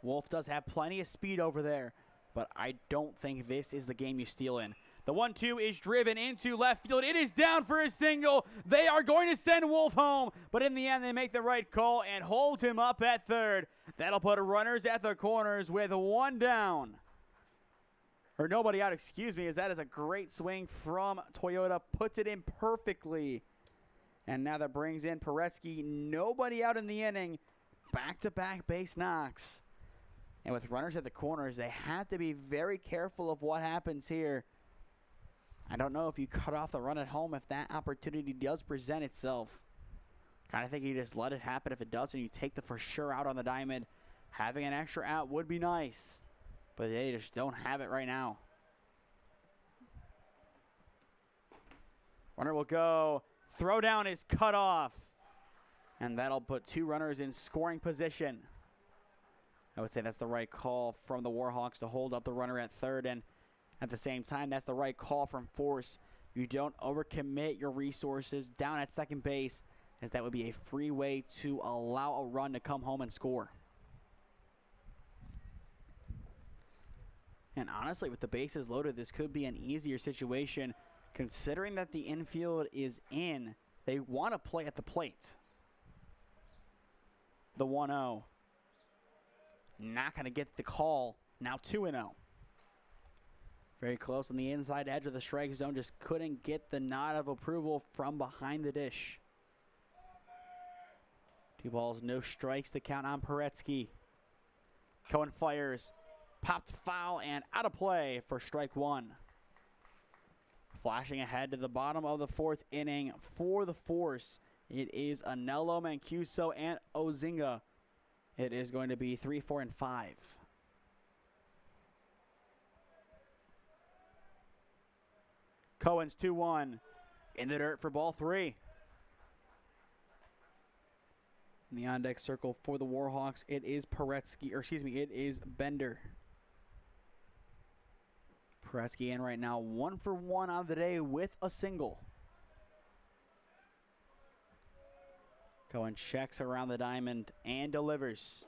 Wolf does have plenty of speed over there, but I don't think this is the game you steal in. The 1-2 is driven into left field. It is down for a single. They are going to send Wolf home, but in the end, they make the right call and hold him up at third. That'll put runners at the corners with 1 down. Or nobody out, excuse me, as that is a great swing from Toyota. Puts it in perfectly. And now that brings in Paretsky. Nobody out in the inning. Back-to-back base knocks. And with runners at the corners, they have to be very careful of what happens here. I don't know if you cut off the run at home if that opportunity does present itself. Kind of think you just let it happen. If it doesn't, you take the for sure out on the diamond. Having an extra out would be nice, but they just don't have it right now. Runner will go. Throw down is cut off, and that'll put 2 runners in scoring position. I would say that's the right call from the Warhawks to hold up the runner at third, and at the same time, that's the right call from Force. You don't overcommit your resources down at second base, as that would be a free way to allow a run to come home and score. And honestly, with the bases loaded, this could be an easier situation. Considering that the infield is in, they want to play at the plate. The 1-0. Not going to get the call. Now 2-0. Very close on the inside edge of the strike zone. Just couldn't get the nod of approval from behind the dish. 2 balls, no strikes to count on Paretsky. Cohen fires. Popped foul and out of play for strike 1. Flashing ahead to the bottom of the 4th inning for the Force. It is Anello, Mancuso, and Ozinga. It is going to be 3, 4, and 5. Cohen's 2-1 in the dirt for ball 3. In the on-deck circle for the Warhawks, it is it is Bender. Paretsky in right now, 1 for 1 on the day with a single. Cohen checks around the diamond and delivers.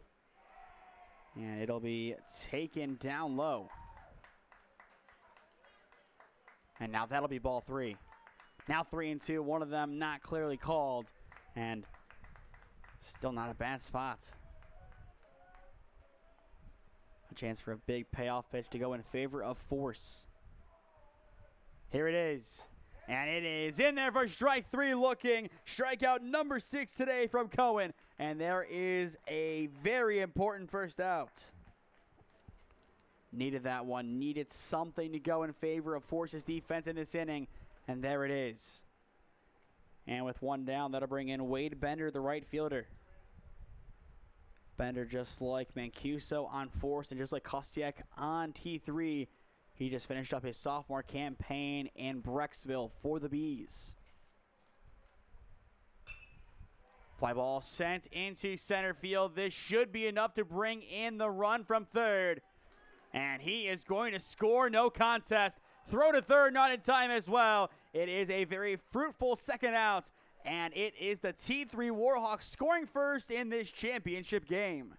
And it'll be taken down low. And now that'll be ball 3. Now 3-2, one of them not clearly called. And still not a bad spot. A chance for a big payoff pitch to go in favor of Force. Here it is. And it is in there for strike 3 looking. Strikeout number 6 today from Cohen. And there is a very important first out. Needed that one. Needed something to go in favor of Force's defense in this inning. And there it is. And with 1 down, that'll bring in Wade Bender, the right fielder. Bender, just like Mancuso on Force and just like Kostiak on T3, he just finished up his sophomore campaign in Brecksville for the Bees. Fly ball sent into center field. This should be enough to bring in the run from third. And he is going to score, no contest. Throw to third, not in time as well. It is a very fruitful second out. And it is the T3 Warhawks scoring first in this championship game.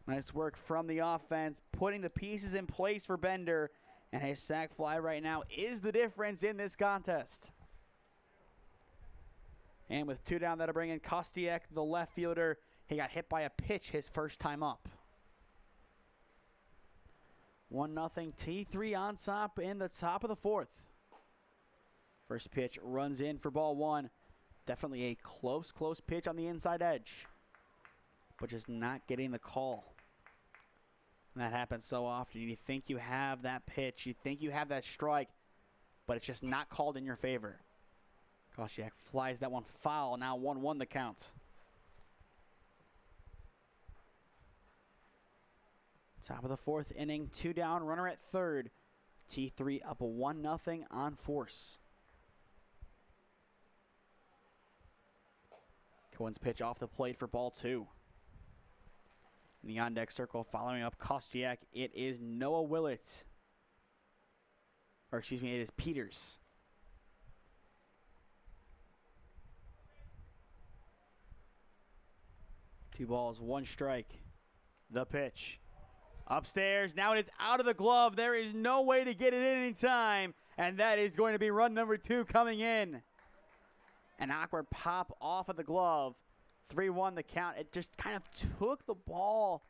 Nice work from the offense, putting the pieces in place for Bender. And his sac fly right now is the difference in this contest. And with 2 down, that'll bring in Kostiak, the left fielder. He got hit by a pitch his first time up. 1-0 T3 on top in the top of the 4th. First pitch runs in for ball 1. Definitely a close pitch on the inside edge. But just not getting the call. And that happens so often. You think you have that pitch. You think you have that strike. But it's just not called in your favor. Kostiak flies that one foul. Now 1-1 the count. Top of the 4th inning. 2 down. Runner at third. T3 up a 1-0 on Force. Cohen's pitch off the plate for ball 2. In the on-deck circle, following up Kostiak, it is Noah Willett. It is Peters. Two balls, 1 strike. The pitch. Upstairs, now it is out of the glove. There is no way to get it in time. And that is going to be run number 2 coming in. An awkward pop off of the glove. 3-1 the count. It just kind of took the ball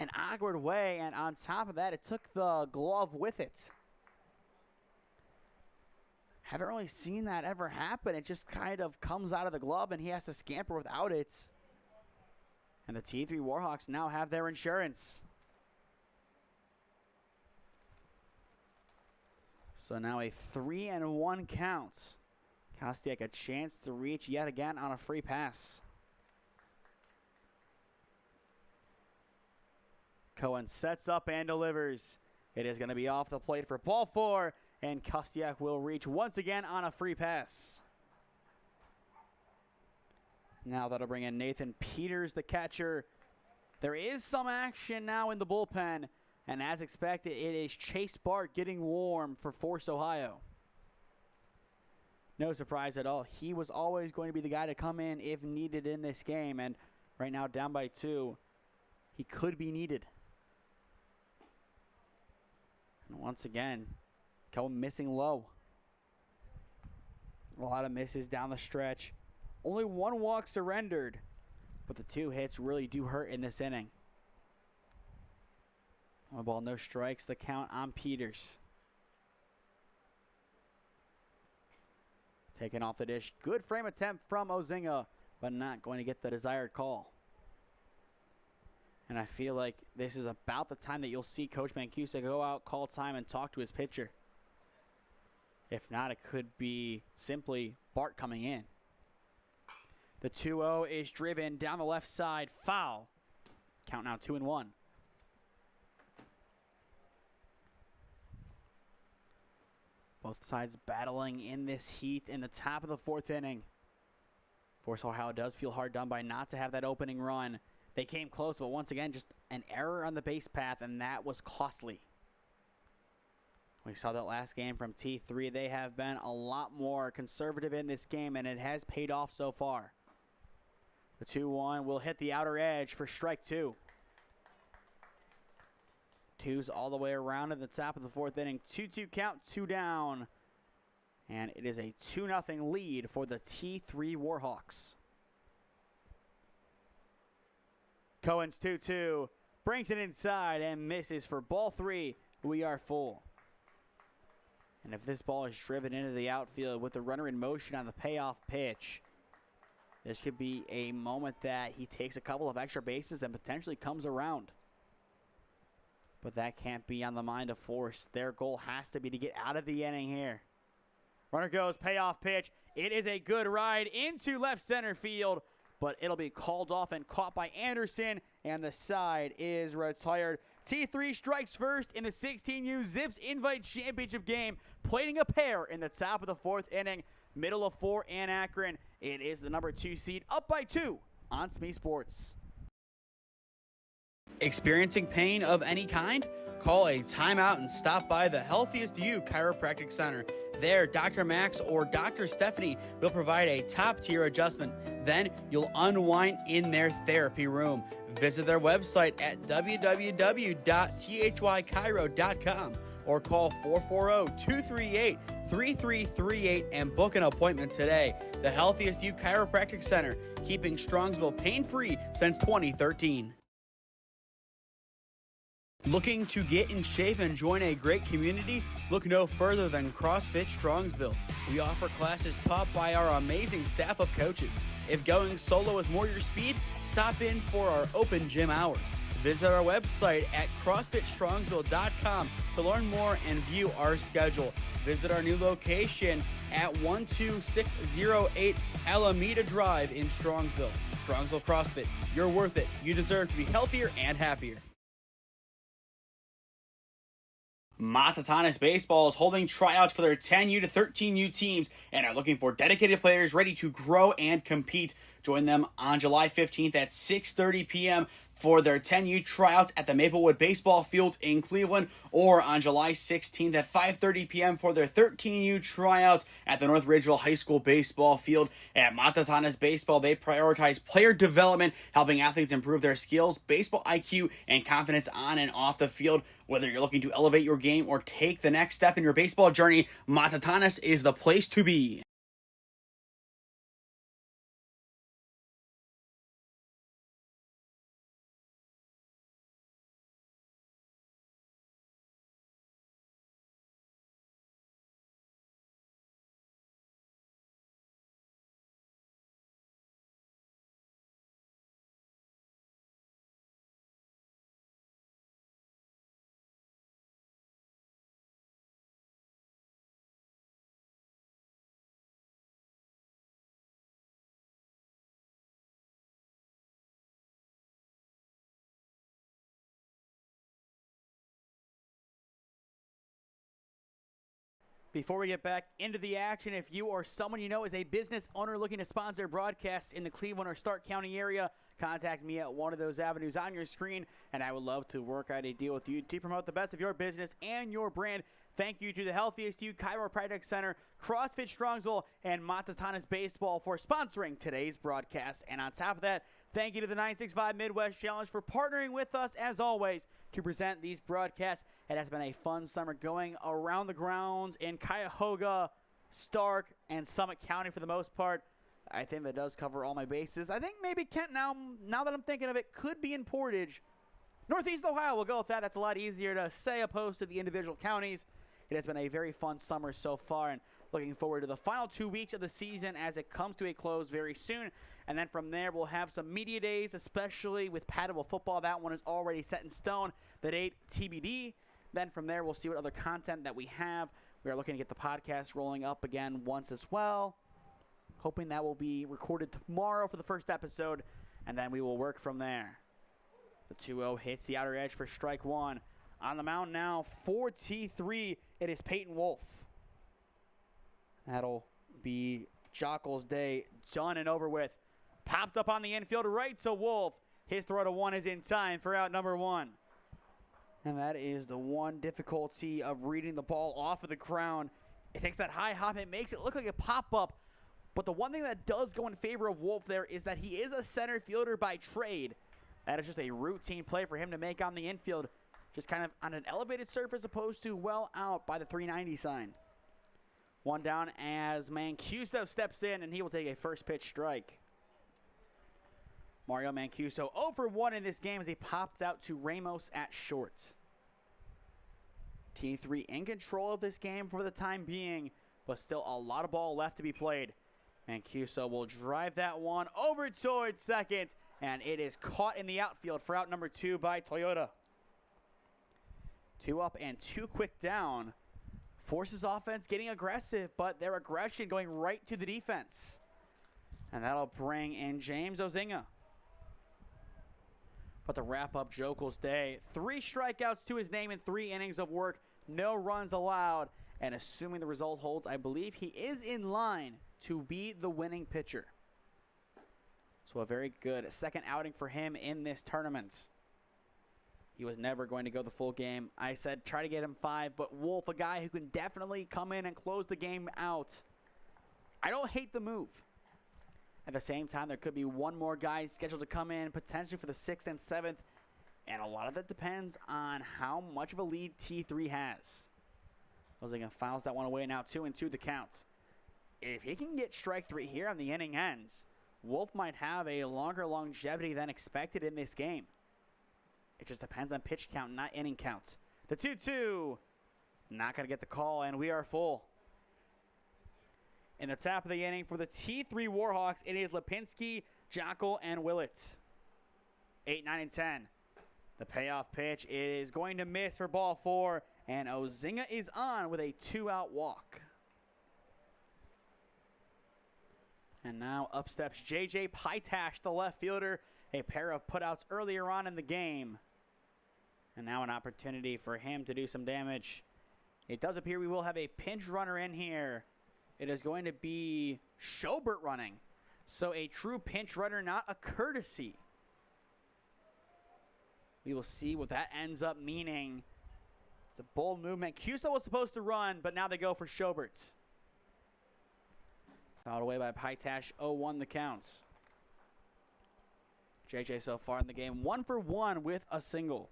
an awkward way, and on top of that, it took the glove with it. Haven't really seen that ever happen. It just kind of comes out of the glove, and he has to scamper without it. And the T3 Warhawks now have their insurance. So now a 3-1 count. Kostiak a chance to reach yet again on a free pass. Cohen sets up and delivers. It is going to be off the plate for ball 4, and Kostiak will reach once again on a free pass. Now that'll bring in Nathan Peters, the catcher. There is some action now in the bullpen, and as expected, it is Chase Bart getting warm for Force Ohio. No surprise at all. He was always going to be the guy to come in if needed in this game, and right now down by 2, he could be needed. And once again, Cohen missing low. A lot of misses down the stretch. Only 1 walk surrendered, but the 2 hits really do hurt in this inning. 1 ball, no strikes. The count on Peters. Taken off the dish. Good frame attempt from Ozinga, but not going to get the desired call. And I feel like this is about the time that you'll see Coach Mancuso go out, call time, and talk to his pitcher. If not, it could be simply Bart coming in. The 2-0 is driven down the left side. Foul. Count now 2-1. Both sides battling in this heat in the top of the 4th inning. Force Ohio does feel hard done by not to have that opening run. They came close, but once again, just an error on the base path, and that was costly. We saw that last game from T3. They have been a lot more conservative in this game, and it has paid off so far. The 2-1 will hit the outer edge for strike 2. 2's all the way around at the top of the 4th inning. 2-2 count, 2 down. And it is a 2-0 lead for the T3 Warhawks. Cohen's 2-2. Brings it inside and misses for ball 3. We are full. And if this ball is driven into the outfield with the runner in motion on the payoff pitch, this could be a moment that he takes a couple of extra bases and potentially comes around. But that can't be on the mind of Force. Their goal has to be to get out of the inning here. Runner goes, payoff pitch. It is a good ride into left center field, but it'll be called off and caught by Anderson, and the side is retired. T3 strikes first in the 16U Zips Invite Championship game, plating a pair in the top of the 4th inning, middle of 4 in Akron. It is the number 2 seed, up by 2 on SmeeSports. Experiencing pain of any kind? Call a timeout and stop by the Healthiest You Chiropractic Center. There, Dr. Max or Dr. Stephanie will provide a top-tier adjustment. Then you'll unwind in their therapy room. Visit their website at www.thychiro.com or call 440-238-3338 and book an appointment today. The Healthiest You Chiropractic Center, keeping Strongsville pain-free since 2013. Looking to get in shape and join a great community? Look no further than CrossFit Strongsville. We offer classes taught by our amazing staff of coaches. If going solo is more your speed, stop in for our open gym hours. Visit our website at CrossFitStrongsville.com to learn more and view our schedule. Visit our new location at 12608 Alameda Drive in Strongsville. Strongsville CrossFit, you're worth it. You deserve to be healthier and happier. Matatanis Baseball is holding tryouts for their 10U to 13U teams and are looking for dedicated players ready to grow and compete. Join them on July 15th at 6:30 p.m. for their 10U tryouts at the Maplewood Baseball Field in Cleveland, or on July 16th at 5:30 p.m. for their 13U tryouts at the North Ridgeville High School Baseball Field. At Matatanis Baseball, they prioritize player development, helping athletes improve their skills, baseball IQ, and confidence on and off the field. Whether you're looking to elevate your game or take the next step in your baseball journey, Matatanis is the place to be. Before we get back into the action, if you or someone you know is a business owner looking to sponsor broadcasts in the Cleveland or Stark County area, contact me at one of those avenues on your screen, and I would love to work out a deal with you to promote the best of your business and your brand. Thank you to the Healthiest You Chiropractic Center, CrossFit Strongsville, and Matatanis Baseball for sponsoring today's broadcast. And on top of that, thank you to the 965 Midwest Challenge for partnering with us, as always, to present these broadcasts. It has been a fun summer going around the grounds in Cuyahoga, Stark, and Summit County for the most part. I think that does cover all my bases. I think maybe Kent, now that I'm thinking of it, could be in Portage. Northeast Ohio, we'll go with that. That's a lot easier to say opposed to the individual counties. It has been a very fun summer so far, and Looking forward to the final 2 weeks of the season as it comes to a close very soon. And then from there, we'll have some media days, especially with paddle football. That one is already set in stone. The date TBD. Then from there, we'll see what other content that we have. We are looking to get the podcast rolling up again once as well. Hoping that will be recorded tomorrow for the first episode. And then we will work from there. The 2-0 hits the outer edge for strike one. On the mound now for T3, it is Peyton Wolf. That'll be Jockel's day done and over with. Popped up on the infield right, so Wolf, his throw to one is in time for out number one. And that is the one difficulty of reading the ball off of the ground. It takes that high hop, it makes it look like a pop-up. But the one thing that does go in favor of Wolf there is that he is a center fielder by trade. That is just a routine play for him to make on the infield. Just kind of on an elevated surface opposed to well out by the 390 sign. One down as Mancuso steps in, and he will take a first pitch strike. Mario Mancuso 0 for 1 in this game as he pops out to Ramos at short. T3 in control of this game for the time being, but still a lot of ball left to be played. Mancuso will drive that one over towards second, and it is caught in the outfield for out number 2 by Toyota. 2 up and 2 quick down. Forces offense getting aggressive, but their aggression going right to the defense. And that'll bring in James Ozinga. But to wrap up Jokel's day, 3 strikeouts to his name in 3 innings of work, no runs allowed. And assuming the result holds, I believe he is in line to be the winning pitcher. So a very good second outing for him in this tournament. He was never going to go the full game. I said try to get him 5, but Wolf, a guy who can definitely come in and close the game out. I don't hate the move. At the same time, there could be one more guy scheduled to come in, potentially for the 6th and 7th. And a lot of that depends on how much of a lead T3 has. Ozinga fouls that one away, now 2-2 the counts. If he can get strike 3 here and the inning ends, Wolf might have a longer longevity than expected in this game. It just depends on pitch count, not inning counts. The 2-2, not going to get the call, and we are full. In the top of the inning for the T3 Warhawks, it is Lipinski, Jockel, and Willett. 8, 9, and 10. The payoff pitch is going to miss for ball 4, and Ozinga is on with a 2-out walk. And now up steps J.J. Pytash, the left fielder. A pair of putouts earlier on in the game. And now an opportunity for him to do some damage. It does appear we will have a pinch runner in here. It is going to be Schobert running. So a true pinch runner, not a courtesy. We will see what that ends up meaning. It's a bold movement. Cuso was supposed to run, but now they go for Schobert. Fouled away by Pytash, 0-1 the counts. JJ so far in the game, 1 for 1 with a single.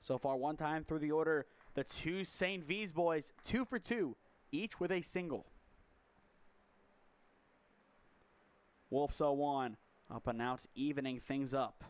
So far, one time through the order, the 2 St. V's boys, 2 for 2, each with a single. Wolf's 0-1, up and out, evening things up.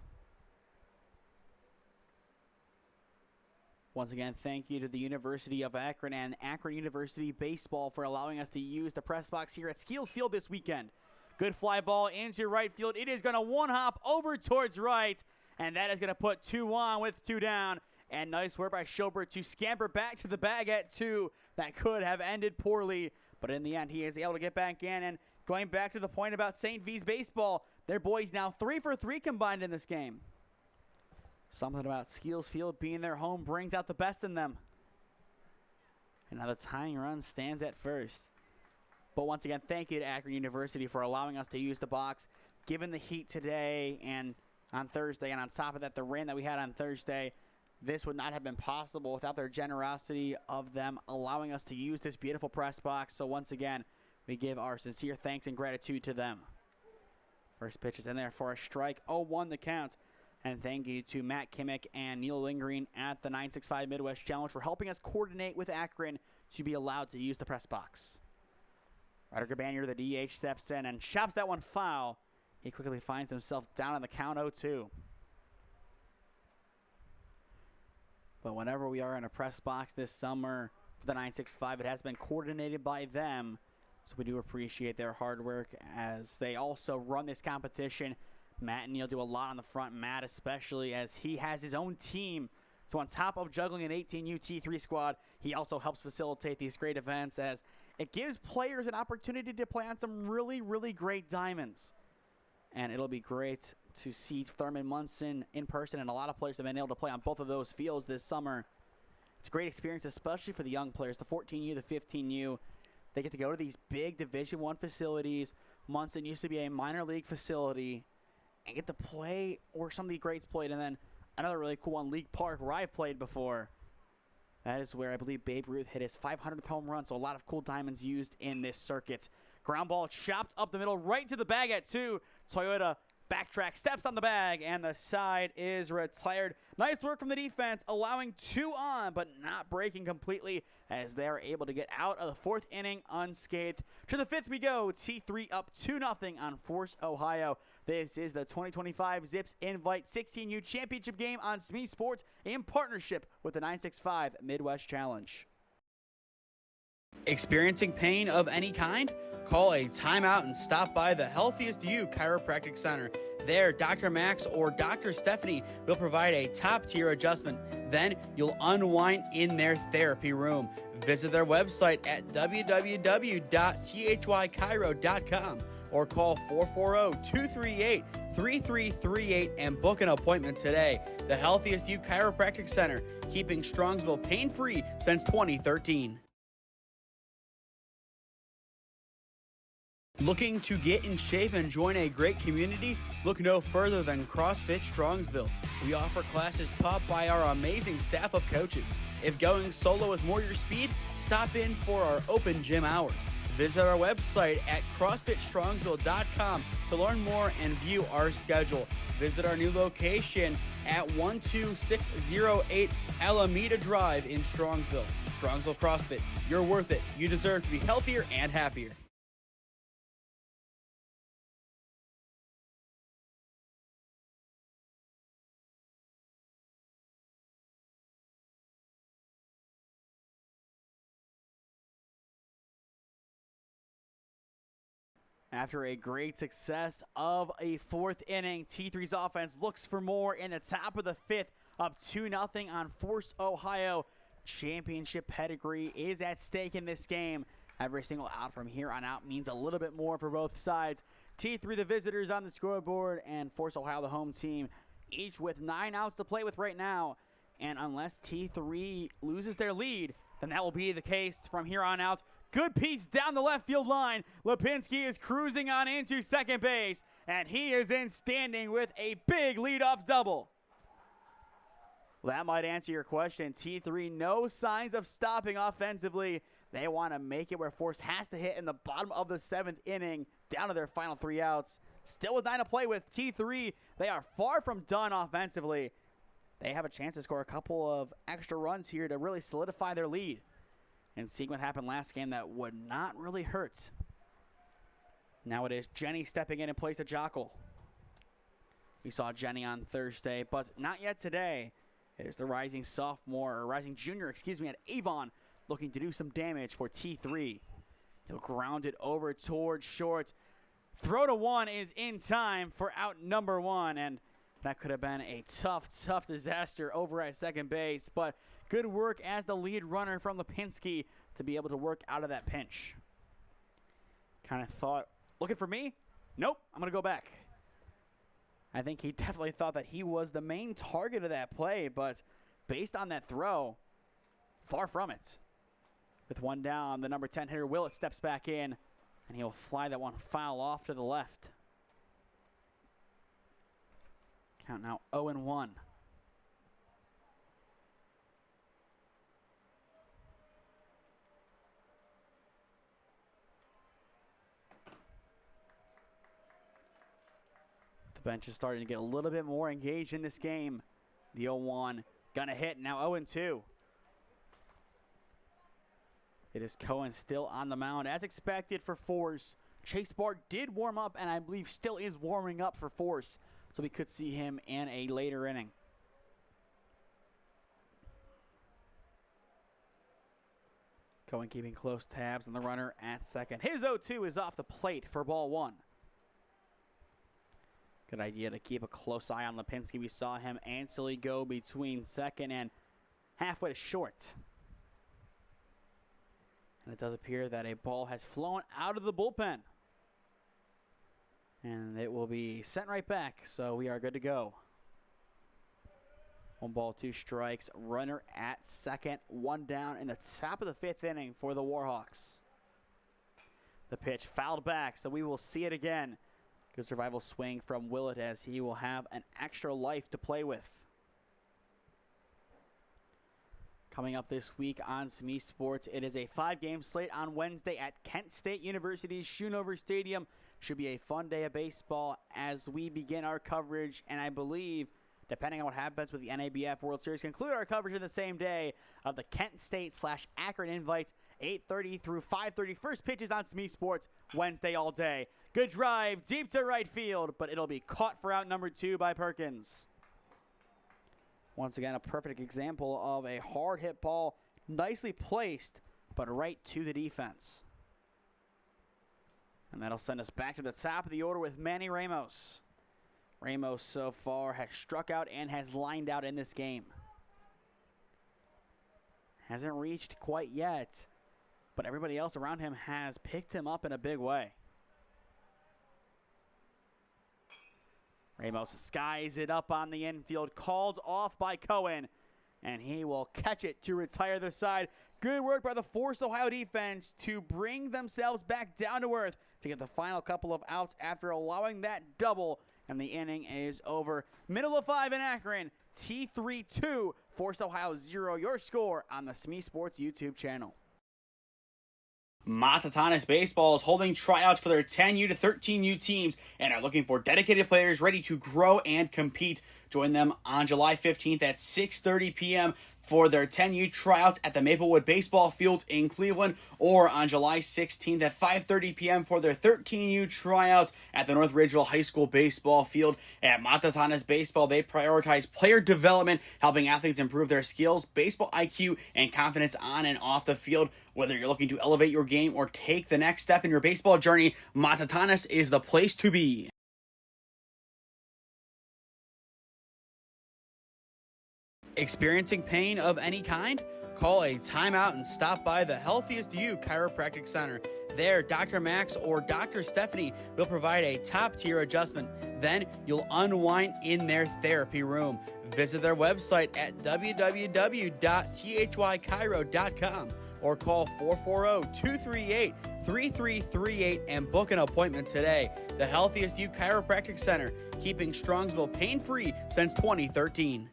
Once again, thank you to the University of Akron and Akron University Baseball for allowing us to use the press box here at Skeeles Field this weekend. Good fly ball into right field. It is going to one-hop over towards right, and that is going to put 2 on with 2 down. And nice work by Schobert to scamper back to the bag at 2. That could have ended poorly, but in the end, he is able to get back in. And going back to the point about St. V's baseball, their boys now 3 for 3 combined in this game. Something about Skeeles Field being their home brings out the best in them. And now the tying run stands at first. But once again, thank you to Akron University for allowing us to use the box. Given the heat today and on Thursday, and on top of that, the rain that we had on Thursday, this would not have been possible without their generosity of them allowing us to use this beautiful press box. So once again, we give our sincere thanks and gratitude to them. First pitch is in there for a strike, 0-1 the count. And thank you to Matt Kimmick and Neil Lingering at the 965 Midwest Challenge for helping us coordinate with Akron to be allowed to use the press box. Ryder Gabanier, the DH, steps in and chops that one foul. He quickly finds himself down on the count 0-2. But whenever we are in a press box this summer, for the 965. It has been coordinated by them, so we do appreciate their hard work as they also run this competition. Matt and Neil do a lot on the front, Matt especially, as he has his own team. So on top of juggling an 18U T3 squad, he also helps facilitate these great events as it gives players an opportunity to play on some really, really great diamonds. And it'll be great to see Thurman Munson in person, and a lot of players have been able to play on both of those fields this summer. It's a great experience, especially for the young players, the 14U, the 15U. They get to go to these big Division I facilities. Munson used to be a minor league facility, and get to play where some of the greats played. And then another really cool one, League Park, where I've played before. That is where I believe Babe Ruth hit his 500th home run, so a lot of cool diamonds used in this circuit. Ground ball chopped up the middle, right to the bag at 2. Toyota backtrack, steps on the bag, and the side is retired. Nice work from the defense, allowing 2 on, but not breaking completely as they are able to get out of the 4th inning unscathed. To the 5th we go, T3 up 2-0 on Force, Ohio. This is the 2025 Zips Invite 16U Championship game on SmeeSports in partnership with the 965 Midwest Challenge. Experiencing pain of any kind? Call a timeout and stop by the Healthiest You Chiropractic Center. There, Dr. Max or Dr. Stephanie will provide a top-tier adjustment. Then you'll unwind in their therapy room. Visit their website at www.thychiro.com or call 440-238-3338 and book an appointment today. The Healthiest You Chiropractic Center, keeping Strongsville pain-free since 2013. Looking to get in shape and join a great community? Look no further than CrossFit Strongsville. We offer classes taught by our amazing staff of coaches. If going solo is more your speed, stop in for our open gym hours. Visit our website at CrossFitStrongsville.com to learn more and view our schedule. Visit our new location at 12608 Alameda Drive in Strongsville. Strongsville CrossFit, you're worth it. You deserve to be healthier and happier. After a great success of a 4th inning, T3's offense looks for more in the top of the 5th, up 2-0 on Force, Ohio. Championship pedigree is at stake in this game. Every single out from here on out means a little bit more for both sides. T3, the visitors on the scoreboard, and Force, Ohio, the home team, each with 9 outs to play with right now. And unless T3 loses their lead, then that will be the case from here on out. Good piece down the left field line. Lipinski is cruising on into second base, and he is in standing with a big leadoff double. That might answer your question. T3, no signs of stopping offensively. They want to make it where Force has to hit in the bottom of the 7th inning, down to their final 3 outs. Still with 9 to play with. T3, they are far from done offensively. They have a chance to score a couple of extra runs here to really solidify their lead. And seeing what happened last game, that would not really hurt. Now it is Jenny stepping in place of Jockle. We saw Jenny on Thursday, but not yet today. It is the rising junior, at Avon, looking to do some damage for T3. He'll ground it over towards short. Throw to 1 is in time for out number 1, and that could have been a tough disaster over at second base, but good work as the lead runner from Lipinski to be able to work out of that pinch. Kind of thought, looking for me? Nope, I'm going to go back. I think he definitely thought that he was the main target of that play, but based on that throw, far from it. With 1 down, the number 10 hitter Willett steps back in, and he'll fly that one foul off to the left. Count now 0-1. The bench is starting to get a little bit more engaged in this game. The 0-1 gonna hit, now 0-2. It is Cohen still on the mound as expected for Force. Chase Bart did warm up and I believe still is warming up for Force, so we could see him in a later inning. Cohen keeping close tabs on the runner at second. His 0-2 is off the plate for ball one. Good idea to keep a close eye on Lipinski. We saw him instantly go between second and halfway to short. And it does appear that a ball has flown out of the bullpen. And it will be sent right back, so we are good to go. 1 ball, 2 strikes, runner at second, 1 down in the top of the 5th inning for the Warhawks. The pitch fouled back, so we will see it again. Good survival swing from Willett as he will have an extra life to play with. Coming up this week on SmeeSports, it is a 5-game slate on Wednesday at Kent State University's Schoonover Stadium. Should be a fun day of baseball as we begin our coverage, and I believe, depending on what happens with the NABF World Series, conclude our coverage in the same day of the Kent State/Akron Invites, 8:30 through 5:30. First pitches on SmeeSports Wednesday all day. Good drive, deep to right field, but it'll be caught for out number 2 by Perkins. Once again, a perfect example of a hard hit ball, nicely placed, but right to the defense. And that'll send us back to the top of the order with Manny Ramos. Ramos so far has struck out and has lined out in this game. Hasn't reached quite yet, but everybody else around him has picked him up in a big way. Ramos skies it up on the infield, called off by Cohen, and he will catch it to retire the side. Good work by the Forest Ohio defense to bring themselves back down to earth to get the final couple of outs after allowing that double, and the inning is over. Middle of 5 in Akron, T3 2, Forest Ohio 0. Your score on the SmeeSports YouTube channel. Matatanis Baseball is holding tryouts for their 10U to 13U teams and are looking for dedicated players ready to grow and compete. Join them on July 15th at 6:30 p.m. for their 10U tryouts at the Maplewood Baseball Field in Cleveland, or on July 16th at 5:30 p.m. for their 13U tryouts at the North Ridgeville High School Baseball Field. At Matatanis Baseball, they prioritize player development, helping athletes improve their skills, baseball IQ, and confidence on and off the field. Whether you're looking to elevate your game or take the next step in your baseball journey, Matatanis is the place to be. Experiencing pain of any kind? Call a timeout and stop by the Healthiest You Chiropractic Center. There, Dr. Max or Dr. Stephanie will provide a top-tier adjustment. Then you'll unwind in their therapy room. Visit their website at www.thychiro.com or call 440-238-3338 and book an appointment today. The Healthiest You Chiropractic Center, keeping Strongsville pain-free since 2013.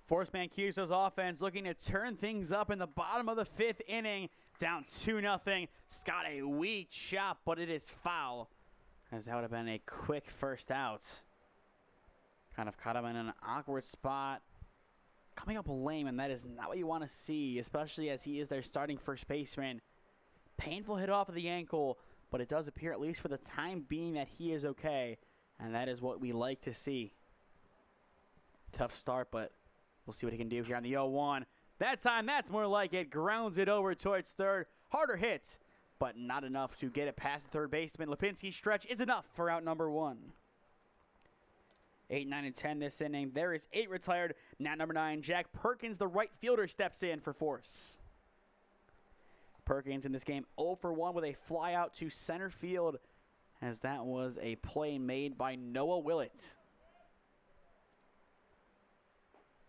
Force Mancuso's offense looking to turn things up in the bottom of the 5th inning. Down 2-0. Scott a weak shot, but it is foul, as that would have been a quick first out. Kind of caught him in an awkward spot. Coming up lame, and that is not what you want to see, especially as he is their starting first baseman. Painful hit off of the ankle, but it does appear, at least for the time being, that he is okay, and that is what we like to see. Tough start, but we'll see what he can do here on the 0-1. That time, that's more like it. Grounds it over towards third. Harder hit, but not enough to get it past the third baseman. Lipinski's stretch is enough for out number 1. 8, 9, and 10 this inning. There is 8 retired. Now number 9, Jack Perkins, the right fielder, steps in for Force. Perkins in this game 0 for 1 with a fly out to center field, as that was a play made by Noah Willett.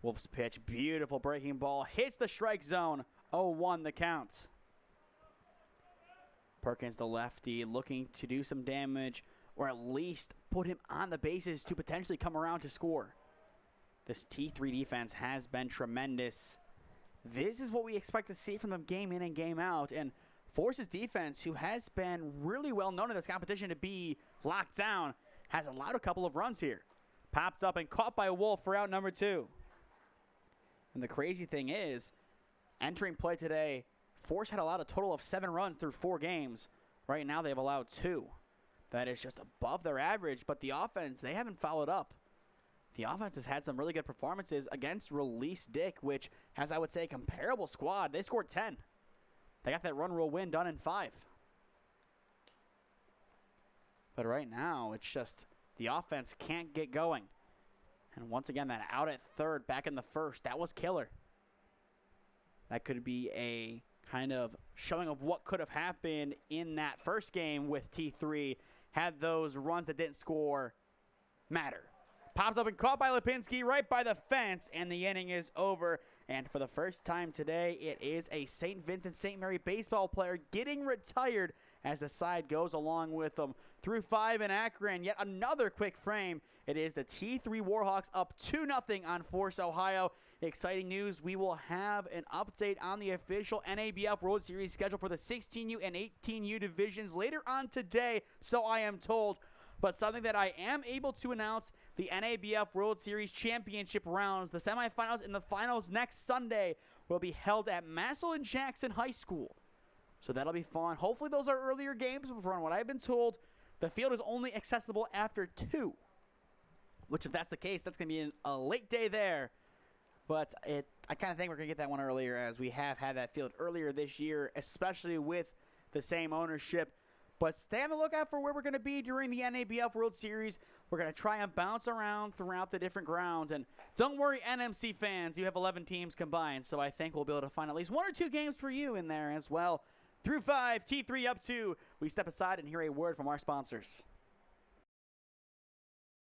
Wolf's pitch, beautiful breaking ball, hits the strike zone. 0-1 the count. Perkins, the lefty, looking to do some damage or at least put him on the bases to potentially come around to score. This T3 defense has been tremendous. This is what we expect to see from them game in and game out. And Force's defense, who has been really well known in this competition to be locked down, has allowed a couple of runs here. Popped up and caught by Wolf for out number 2. And the crazy thing is, entering play today, Force had allowed a total of 7 runs through 4 games. Right now they've allowed 2. That is just above their average, but the offense, they haven't followed up. The offense has had some really good performances against Release Dick, which has, I would say, a comparable squad. They scored 10. They got that run rule win done in 5. But right now, it's just the offense can't get going. And once again, that out at third back in the first, that was killer. That could be a kind of showing of what could have happened in that first game with T3 had those runs that didn't score matter. Popped up and caught by Lipinski right by the fence, and the inning is over. And for the first time today, it is a St. Vincent St. Mary baseball player getting retired as the side goes along with them. Through 5 in Akron, yet another quick frame. It is the T3 Warhawks up 2-0 on Force Ohio. Exciting news, we will have an update on the official NABF World Series schedule for the 16U and 18U divisions later on today, so I am told. But something that I am able to announce, the NABF World Series Championship rounds, the semifinals and the finals next Sunday will be held at Massillon Jackson High School. So that'll be fun. Hopefully those are earlier games, but from what I've been told, the field is only accessible after 2. Which, if that's the case, that's going to be a late day there. But I kind of think we're going to get that one earlier, as we have had that field earlier this year, especially with the same ownership. But stay on the lookout for where we're going to be during the NABF World Series. We're going to try and bounce around throughout the different grounds. And don't worry, NMC fans, you have 11 teams combined, so I think we'll be able to find at least 1 or 2 games for you in there as well. Through 5, T3 up 2. We step aside and hear a word from our sponsors.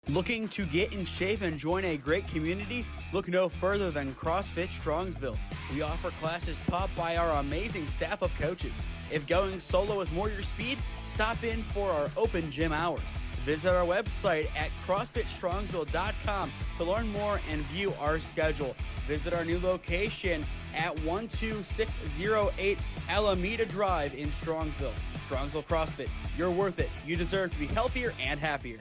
Looking to get in shape and join a great community? Look no further than CrossFit Strongsville. We offer classes taught by our amazing staff of coaches. If going solo is more your speed, stop in for our open gym hours. Visit our website at CrossFitStrongsville.com to learn more and view our schedule. Visit our new location at 12608 Alameda Drive in Strongsville. Strongsville CrossFit, you're worth it. You deserve to be healthier and happier.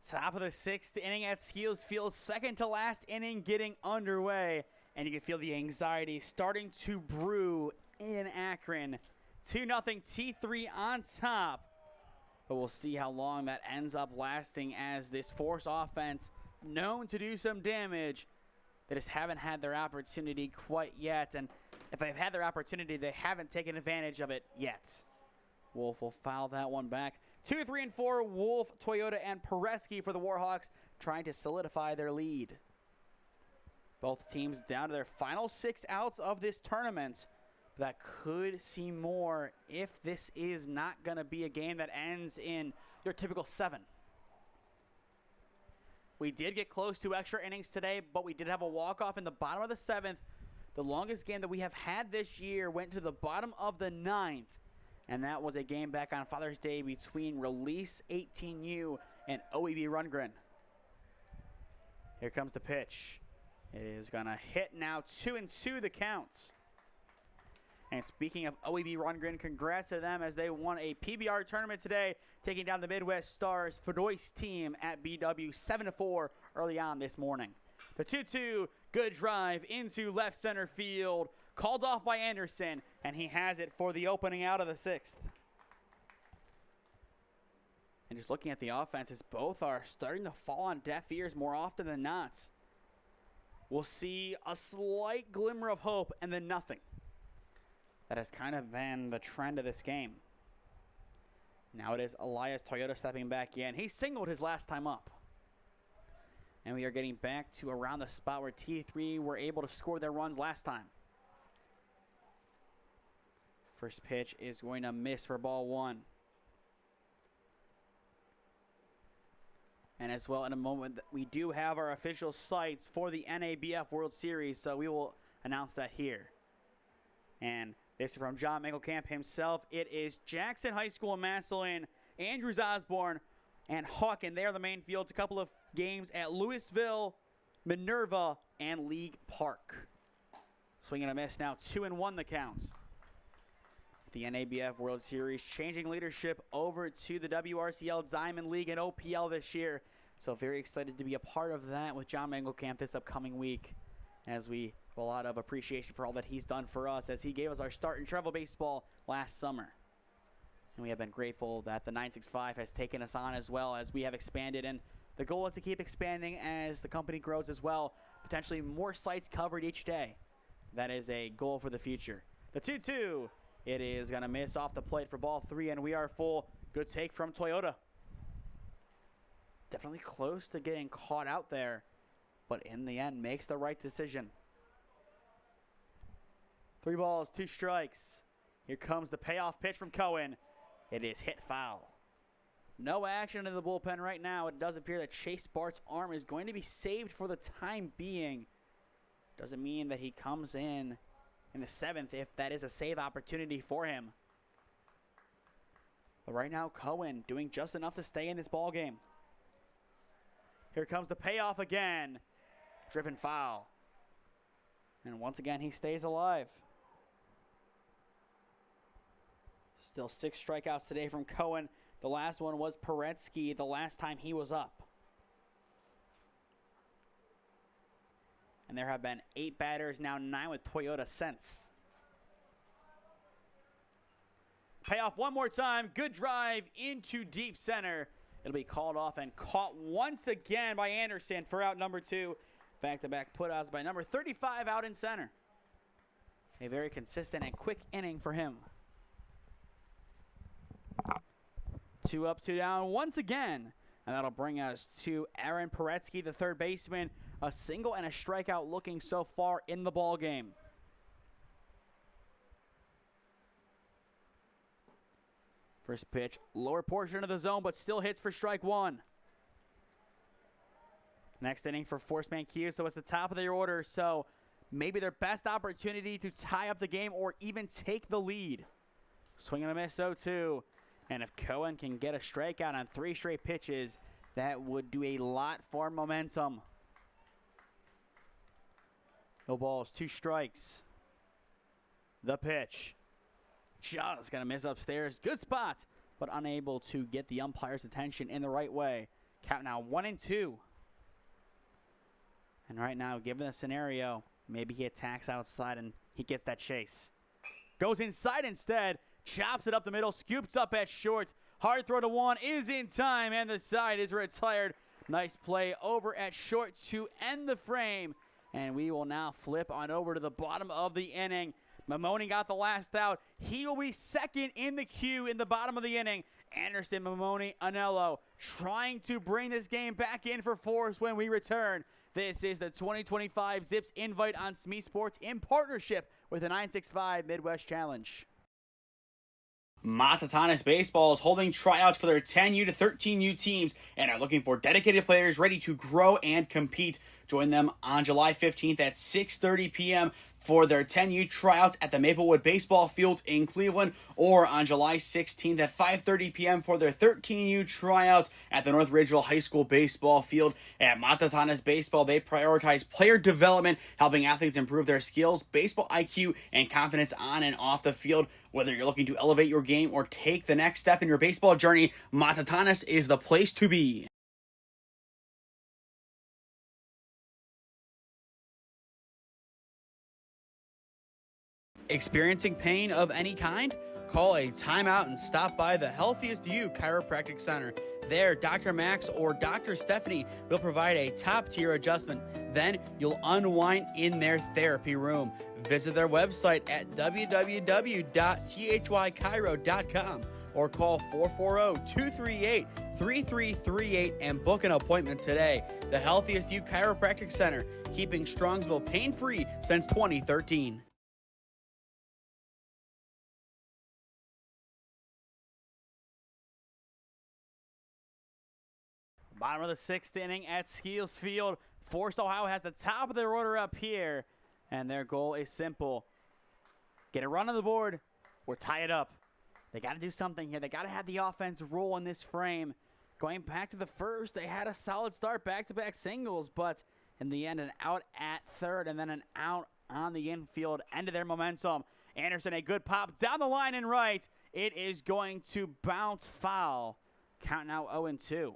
Top of the 6th inning at Skeeles Field, second to last inning getting underway, and you can feel the anxiety starting to brew in Akron. 2-0 T3 on top, but we'll see how long that ends up lasting, as this Force offense, known to do some damage, they just haven't had their opportunity quite yet, and if they've had their opportunity, they haven't taken advantage of it yet. Wolf will foul that one back. 2, 3, and 4, Wolf, Toyota, and Pereski for the Warhawks, trying to solidify their lead. Both teams down to their final 6 outs of this tournament. That could see more if this is not going to be a game that ends in your typical 7. We did get close to extra innings today, but we did have a walk-off in the bottom of the 7th. The longest game that we have had this year went to the bottom of the 9th. And that was a game back on Father's Day between Release 18U and OEB Rundgren. Here comes the pitch. It is going to hit now, 2-2 the counts. And speaking of OEB Rundgren, congrats to them as they won a PBR tournament today, taking down the Midwest Stars Fedoyce team at BW 7-4 early on this morning. The 2-2, good drive into left center field. Called off by Anderson, and he has it for the opening out of the 6th. And just looking at the offenses, both are starting to fall on deaf ears more often than not. We'll see a slight glimmer of hope and then nothing. That has kind of been the trend of this game. Now it is Elias Toyota stepping back in. He singled his last time up. And we are getting back to around the spot where T3 were able to score their runs last time. First pitch is going to miss for ball 1. And as well, in a moment, we do have our official sites for the NABF World Series, so we will announce that here. And this is from John Mengelkamp himself. It is Jackson High School in Massillon, Andrews Osborne, and Hawken. They are the main fields. A couple of games at Louisville, Minerva, and League Park. Swing and a miss now, 2-1 the counts. The NABF World Series changing leadership over to the WRCL Diamond League and OPL this year. So very excited to be a part of that with John Mengelkamp this upcoming week, as we have a lot of appreciation for all that he's done for us, as he gave us our start in travel baseball last summer. And we have been grateful that the 965 has taken us on, as well as we have expanded. And the goal is to keep expanding as the company grows as well. Potentially more sites covered each day. That is a goal for the future. The 2-2. It is going to miss off the plate for ball 3, and we are full. Good take from Toyota. Definitely close to getting caught out there, but in the end makes the right decision. 3 balls, 2 strikes. Here comes the payoff pitch from Cohen. It is hit foul. No action in the bullpen right now. It does appear that Chase Bart's arm is going to be saved for the time being. Doesn't mean that he comes in the 7th if that is a save opportunity for him. But right now, Cohen doing just enough to stay in this ball game. Here comes the payoff again. Driven foul. And once again, he stays alive. Still 6 strikeouts today from Cohen. The last one was Paretsky the last time he was up. And there have been 8 batters, now 9 with Toyota since. Payoff one more time. Good drive into deep center. It'll be called off and caught once again by Anderson for out number 2. Back-to-back putouts by number 35 out in center. A very consistent and quick inning for him. 2 up, 2 down once again. And that'll bring us to Aaron Paretsky, the third baseman. A single and a strikeout looking so far in the ball game. First pitch, lower portion of the zone, but still hits for strike 1. Next inning for Forceman Q, so it's the top of their order. So maybe their best opportunity to tie up the game or even take the lead. Swing and a miss, 0-2. And if Cohen can get a strikeout on 3 straight pitches, that would do a lot for momentum. No balls, 2 strikes. The pitch. Just gonna miss upstairs. Good spot, but unable to get the umpire's attention in the right way. Count now 1-2. And right now, given the scenario, maybe he attacks outside and he gets that chase. Goes inside instead. Chops it up the middle. Scoops up at short. Hard throw to 1 is in time, and the side is retired. Nice play over at short to end the frame. And we will now flip on over to the bottom of the inning. Mamoni got the last out. He will be second in the queue in the bottom of the inning. Anderson, Mamoni, Anello trying to bring this game back in for force when we return. This is the 2025 Zips Invite on SmeeSports in partnership with the 965 Midwest Challenge. Matatanis Baseball is holding tryouts for their 10U to 13U teams and are looking for dedicated players ready to grow and compete. Join them on July 15th at 6:30 p.m. for their 10U tryouts at the Maplewood Baseball Field in Cleveland, or on July 16th at 5:30 p.m. for their 13U tryouts at the North Ridgeville High School Baseball Field. At Matatanis Baseball, they prioritize player development, helping athletes improve their skills, baseball IQ, and confidence on and off the field. Whether you're looking to elevate your game or take the next step in your baseball journey, Matatanis is the place to be. Experiencing pain of any kind? Call a timeout and stop by the Healthiest You Chiropractic Center. There, Dr. Max or Dr. Stephanie will provide a top-tier adjustment. Then you'll unwind in their therapy room. Visit their website at www.thychiro.com or call 440-238-3338 and book an appointment today. The Healthiest You Chiropractic Center, keeping Strongsville pain-free since 2013. Bottom of the sixth inning at Skeeles Field. Forest Ohio has the top of their order up here, and their goal is simple. Get a run on the board or tie it up. They got to do something here. They got to have the offense roll in this frame. Going back to the first, they had a solid start, back-to-back singles, but in the end, an out at third and then an out on the infield ended their momentum. Anderson, a good pop down the line and right. It is going to bounce foul. Count now 0-2.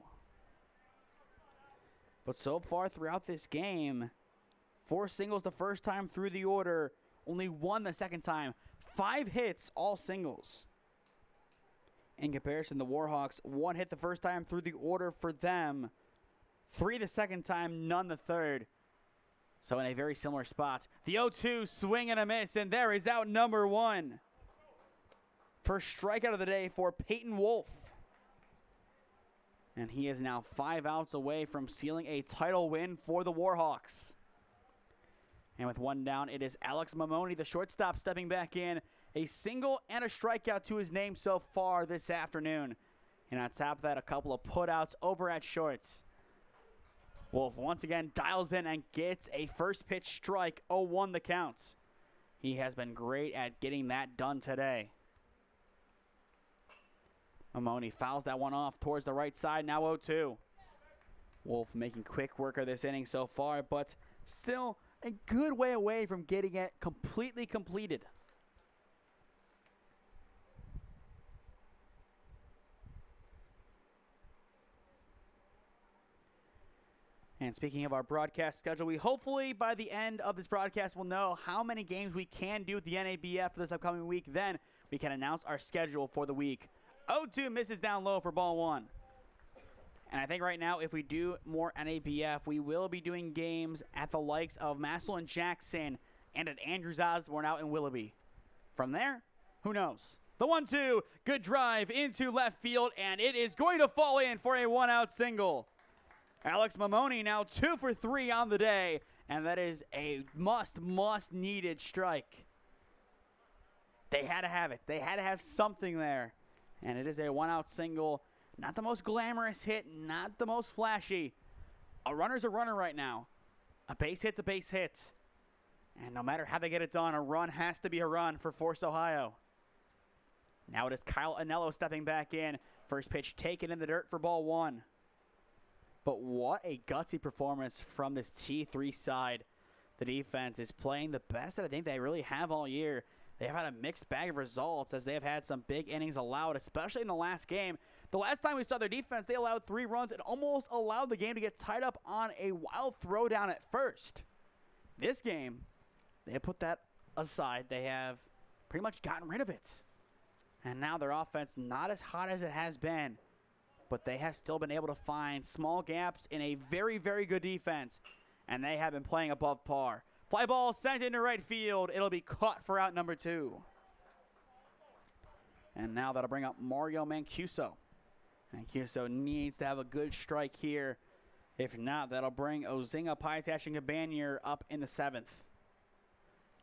But so far throughout this game, 4 singles the first time through the order, only 1 the second time. 5 hits, all singles. In comparison, the Warhawks, 1 hit the first time through the order for them. 3 the second time, none the third. So in a very similar spot. The 0-2 swing and a miss, and there is out number 1. First strikeout of the day for Peyton Wolf. And he is now 5 outs away from sealing a title win for the Warhawks. And with 1 down, it is Alex Mamoni, the shortstop, stepping back in. A single and a strikeout to his name so far this afternoon. And on top of that, a couple of putouts over at shorts. Wolf once again dials in and gets a first pitch strike, 0-1 the counts. He has been great at getting that done today. Mamoni fouls that one off towards the right side, now 0-2. Wolf making quick work of this inning so far, but still a good way away from getting it completely completed. And speaking of our broadcast schedule, we hopefully by the end of this broadcast will know how many games we can do with the NABF for this upcoming week. Then we can announce our schedule for the week. 0-2 misses down low for ball 1. And I think right now if we do more NABF, we will be doing games at the likes of Massillon Jackson and at Andrews Osborne out in Willoughby. From there, who knows? The 1-2, good drive into left field, and it is going to fall in for a 1-out single. Alex Mamoni now 2 for 3 on the day, and that is a must needed strike. They had to have it. They had to have something there. And it is a 1-out single. Not the most glamorous hit, not the most flashy. A runner's a runner right now. A base hit's a base hit. And no matter how they get it done, a run has to be a run for Forest Ohio. Now it is Kyle Anello stepping back in. First pitch taken in the dirt for ball 1. But what a gutsy performance from this T3 side. The defense is playing the best that I think they really have all year. They have had a mixed bag of results as they have had some big innings allowed, especially in the last game. The last time we saw their defense, they allowed 3 runs and almost allowed the game to get tied up on a wild throwdown at first. This game, they have put that aside. They have pretty much gotten rid of it. And now their offense not as hot as it has been, but they have still been able to find small gaps in a very, very good defense, and they have been playing above par. Fly ball sent into right field. It'll be caught for out number 2. And now that'll bring up Mario Mancuso. Mancuso needs to have a good strike here. If not, that'll bring Ozinga, Pytash, and Gabanier up in the 7th.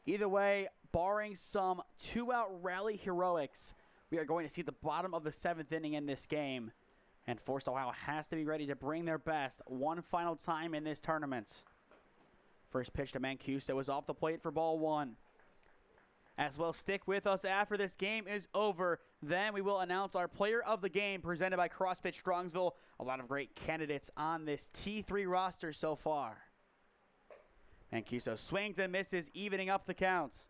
Either way, barring some 2-out rally heroics, we are going to see the bottom of the 7th inning in this game. And Forest Ohio has to be ready to bring their best one final time in this tournament. First pitch to Mancuso is off the plate for ball 1. As well, stick with us after this game is over. Then we will announce our player of the game presented by CrossFit Strongsville. A lot of great candidates on this T3 roster so far. Mancuso swings and misses, evening up the counts.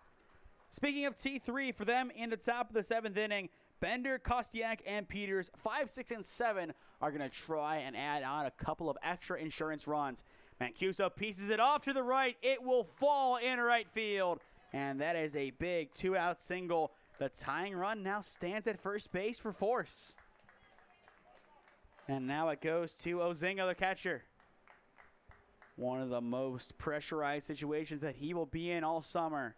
Speaking of T3, for them in the top of the 7th inning, Bender, Kostiak, and Peters, 5, 6, and 7, are going to try and add on a couple of extra insurance runs. Mancuso pieces it off to the right. It will fall in right field. And that is a big 2-out single. The tying run now stands at first base for Force. And now it goes to Ozinga, the catcher. One of the most pressurized situations that he will be in all summer.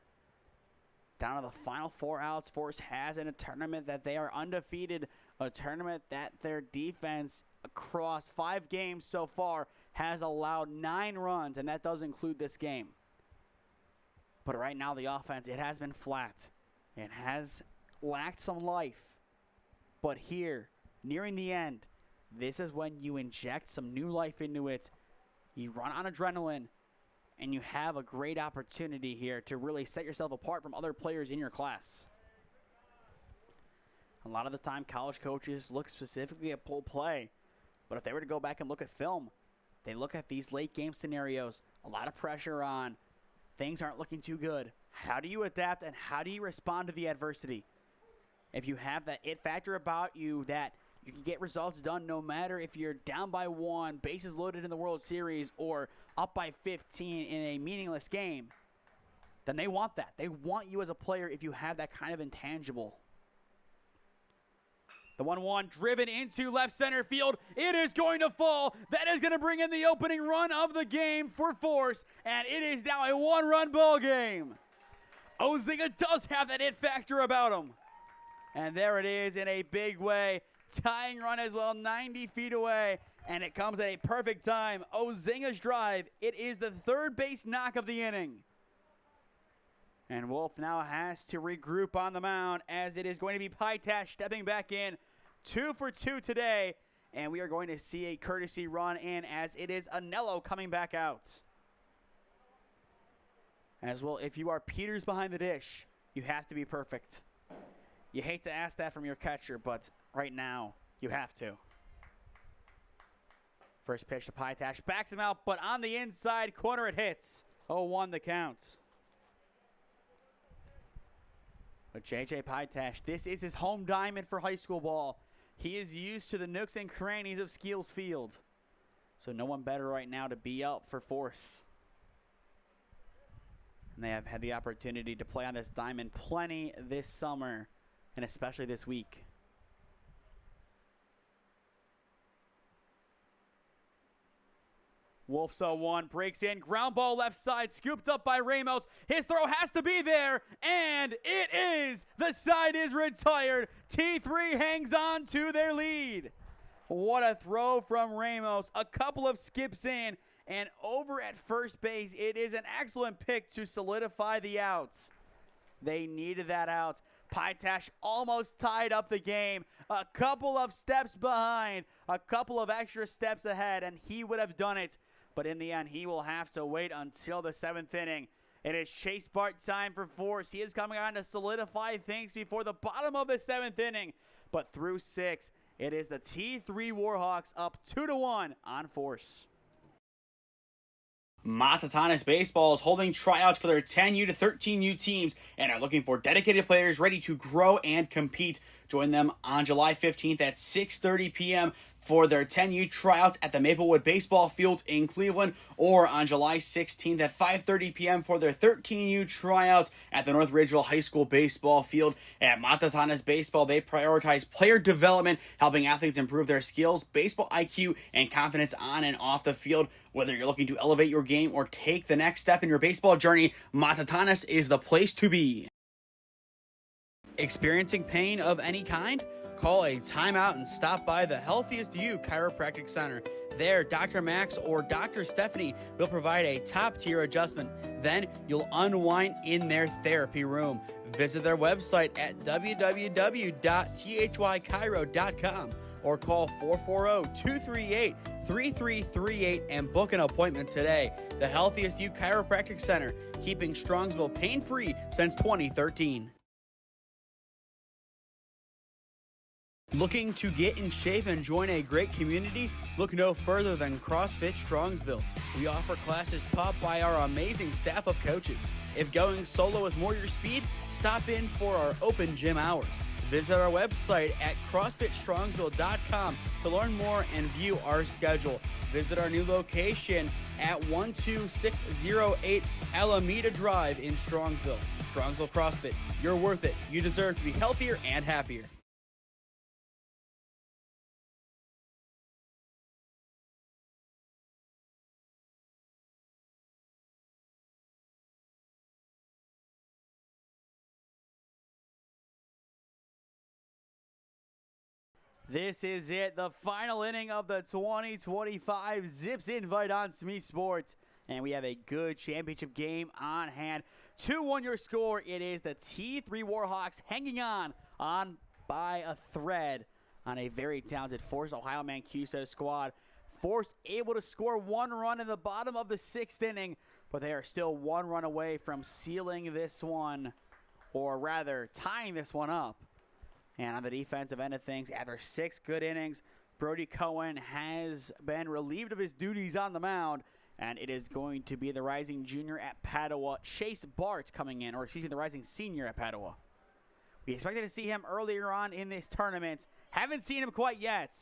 down to the final 4 outs. Force has in a tournament that they are undefeated, a tournament that their defense across 5 games so far has allowed 9 runs, and that does include this game. But right now the offense, it has been flat. It has lacked some life. But here, nearing the end, this is when you inject some new life into it. You run on adrenaline, and you have a great opportunity here to really set yourself apart from other players in your class. A lot of the time, college coaches look specifically at pull play, but if they were to go back and look at film, they look at these late game scenarios, a lot of pressure on, things aren't looking too good. How do you adapt and how do you respond to the adversity? If you have that it factor about you that you can get results done no matter if you're down by 1, bases loaded in the World Series, or up by 15 in a meaningless game, then they want that. They want you as a player if you have that kind of intangible. The 1-1 driven into left center field. It is going to fall. That is going to bring in the opening run of the game for Force, and it is now a 1-run ball game. Ozinga does have that it factor about him. And there it is in a big way. Tying run as well, 90 feet away, and it comes at a perfect time. Ozinga's drive, it is the third base knock of the inning. And Wolf now has to regroup on the mound as it is going to be Pytash stepping back in. 2 for 2 today, and we are going to see a courtesy run in as it is Anello coming back out. As well, if you are Peters behind the dish, you have to be perfect. You hate to ask that from your catcher, but right now, you have to. First pitch to Pytash, backs him out, but on the inside corner it hits. 0-1 the count. But J.J. Pytash, this is his home diamond for high school ball. He is used to the nooks and crannies of Skeeles Field. So no one better right now to be up for Force. And they have had the opportunity to play on this diamond plenty this summer, and especially this week. Wolf's 0-1, breaks in, ground ball left side, scooped up by Ramos. His throw has to be there, and it is. The side is retired. T3 hangs on to their lead. What a throw from Ramos. A couple of skips in, and over at first base, it is an excellent pick to solidify the outs. They needed that out. Pytash almost tied up the game. A couple of steps behind, a couple of extra steps ahead, and he would have done it. But in the end, he will have to wait until the 7th inning. It is Chase Bart time for Force. He is coming on to solidify things before the bottom of the 7th inning. But through 6, it is the T3 Warhawks up 2-1 on Force. Matatanis Baseball is holding tryouts for their 10U to 13U teams and are looking for dedicated players ready to grow and compete. Join them on July 15th at 6:30 p.m. for their 10U tryouts at the Maplewood Baseball Field in Cleveland, or on July 16th at 5:30 p.m. for their 13U tryouts at the North Ridgeville High School Baseball Field. At Matatanis Baseball, they prioritize player development, helping athletes improve their skills, baseball IQ, and confidence on and off the field. Whether you're looking to elevate your game or take the next step in your baseball journey, Matatanis is the place to be. Experiencing pain of any kind? Call a timeout and stop by the Healthiest You Chiropractic Center. There, Dr. Max or Dr. Stephanie will provide a top-tier adjustment. Then you'll unwind in their therapy room. Visit their website at www.thychiro.com or call 440-238-3338 and book an appointment today. The Healthiest You Chiropractic Center, keeping Strongsville pain-free since 2013. Looking to get in shape and join a great community? Look no further than CrossFit Strongsville. We offer classes taught by our amazing staff of coaches. If going solo is more your speed, stop in for our open gym hours. Visit our website at CrossFitStrongsville.com to learn more and view our schedule. Visit our new location at 12608 Alameda Drive in Strongsville. Strongsville CrossFit, you're worth it. You deserve to be healthier and happier. This is it, the final inning of the 2025 Zips Invite on SmeeSports. And we have a good championship game on hand. 2-1 your score. It is the T3 Warhawks hanging on by a thread on a very talented Force Ohio Mancuso squad. Force able to score 1 run in the bottom of the 6th inning, but they are still 1 run away from sealing this one, or rather tying this one up. And on the defensive end of things, after 6 good innings, Brody Cohen has been relieved of his duties on the mound, and it is going to be the rising junior at Padua, Chase Bart, coming in, or excuse me, the rising senior at Padua. We expected to see him earlier on in this tournament. Haven't seen him quite yet.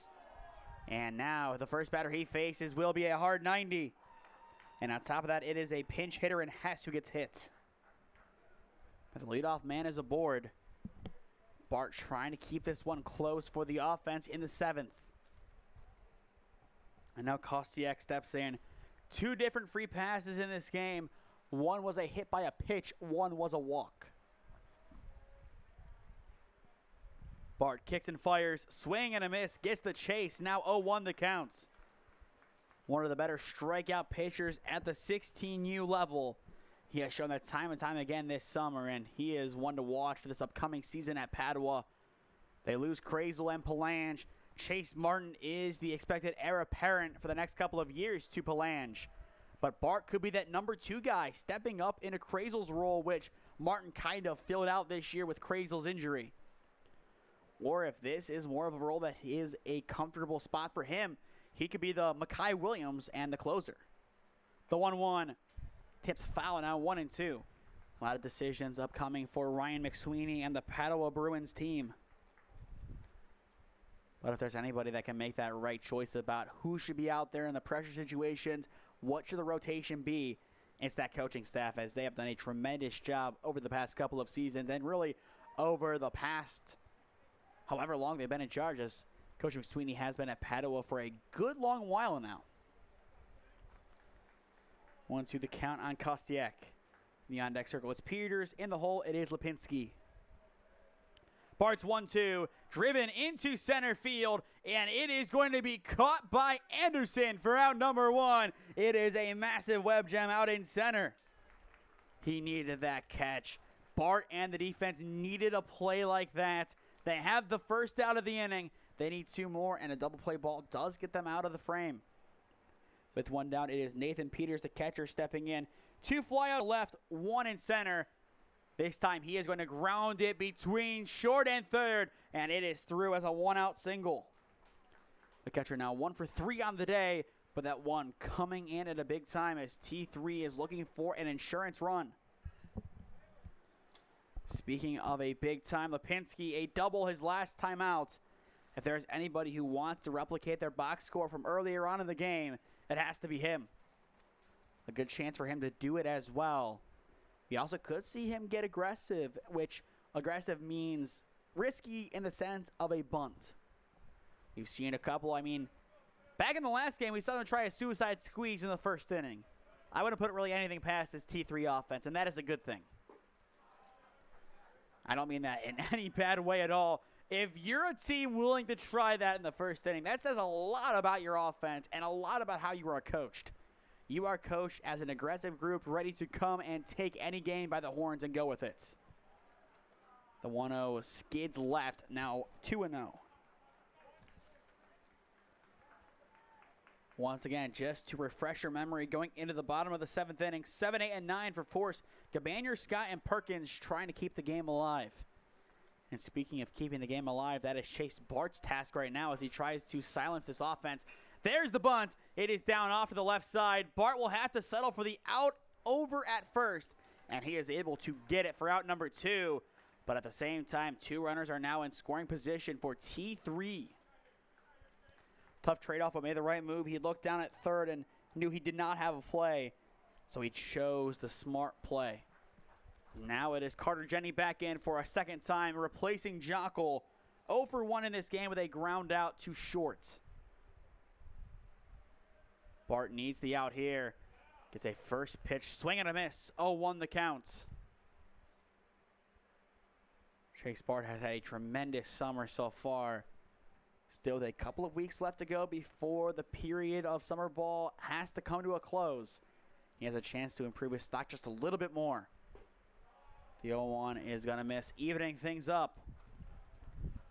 And now the first batter he faces will be a hard 90. And on top of that, it is a pinch hitter in Hess who gets hit. But the leadoff man is aboard. Bart trying to keep this one close for the offense in the 7th. And now Kostiak steps in. 2 different free passes in this game. One was a hit by a pitch. One was a walk. Bart kicks and fires. Swing and a miss. Gets the chase. Now 0-1 the counts. One of the better strikeout pitchers at the 16U level. He has shown that time and time again this summer, and he is one to watch for this upcoming season at Padua. They lose Crazel and Palange. Chase Martin is the expected heir apparent for the next couple of years to Palange. But Bart could be that number 2 guy, stepping up into Crazel's role, which Martin kind of filled out this year with Crazel's injury. Or if this is more of a role that is a comfortable spot for him, he could be the Makai Williams and the closer. The 1-1. Tips foul now 1-2. A lot of decisions upcoming for Ryan McSweeney and the Padua Bruins team. But if there's anybody that can make that right choice about who should be out there in the pressure situations, what should the rotation be, it's that coaching staff, as they have done a tremendous job over the past couple of seasons and really over the past however long they've been in charge, as Coach McSweeney has been at Padua for a good long while now. 1-2 the count on Kostiak. In the on-deck circle, it's Peters. In the hole, it is Lipinski. Bart's 1-2, driven into center field, and it is going to be caught by Anderson for out number 1. It is a massive web gem out in center. He needed that catch. Bart and the defense needed a play like that. They have the first out of the inning. They need 2 more, and a double play ball does get them out of the frame. With 1 down, it is Nathan Peters, the catcher, stepping in. 2 fly out left, 1 in center. This time he is going to ground it between short and third, and it is through as a 1-out single. The catcher now 1 for 3 on the day, but that one coming in at a big time as T3 is looking for an insurance run. Speaking of a big time, Lipinski, a double his last time out. If there's anybody who wants to replicate their box score from earlier on in the game, it has to be him. A good chance for him to do it as well. We also could see him get aggressive, which aggressive means risky in the sense of a bunt. We've seen a couple, back in the last game, we saw them try a suicide squeeze in the first inning. I wouldn't put really anything past this T3 offense, and that is a good thing. I don't mean that in any bad way at all. If you're a team willing to try that in the first inning, that says a lot about your offense and a lot about how you are coached. You are coached as an aggressive group ready to come and take any game by the horns and go with it. The 1-0 skids left, now 2-0. Once again, just to refresh your memory, going into the bottom of the 7th inning, 7, 8, and 9 for Force. Gabanyer, Scott, and Perkins trying to keep the game alive. And speaking of keeping the game alive, that is Chase Bart's task right now as he tries to silence this offense. There's the bunt. It is down off to the left side. Bart will have to settle for the out over at first, and he is able to get it for out number 2. But at the same time, 2 runners are now in scoring position for T3. Tough trade-off, but made the right move. He looked down at third and knew he did not have a play, so he chose the smart play. Now it is Carter Jenny back in for a second time, replacing Jockel. 0 for 1 in this game with a ground out to short. Bart needs the out here. Gets a first pitch, swing and a miss. 0-1 the count. Chase Bart has had a tremendous summer so far. Still with a couple of weeks left to go before the period of summer ball has to come to a close. He has a chance to improve his stock just a little bit more. The 0-1 is going to miss, evening things up.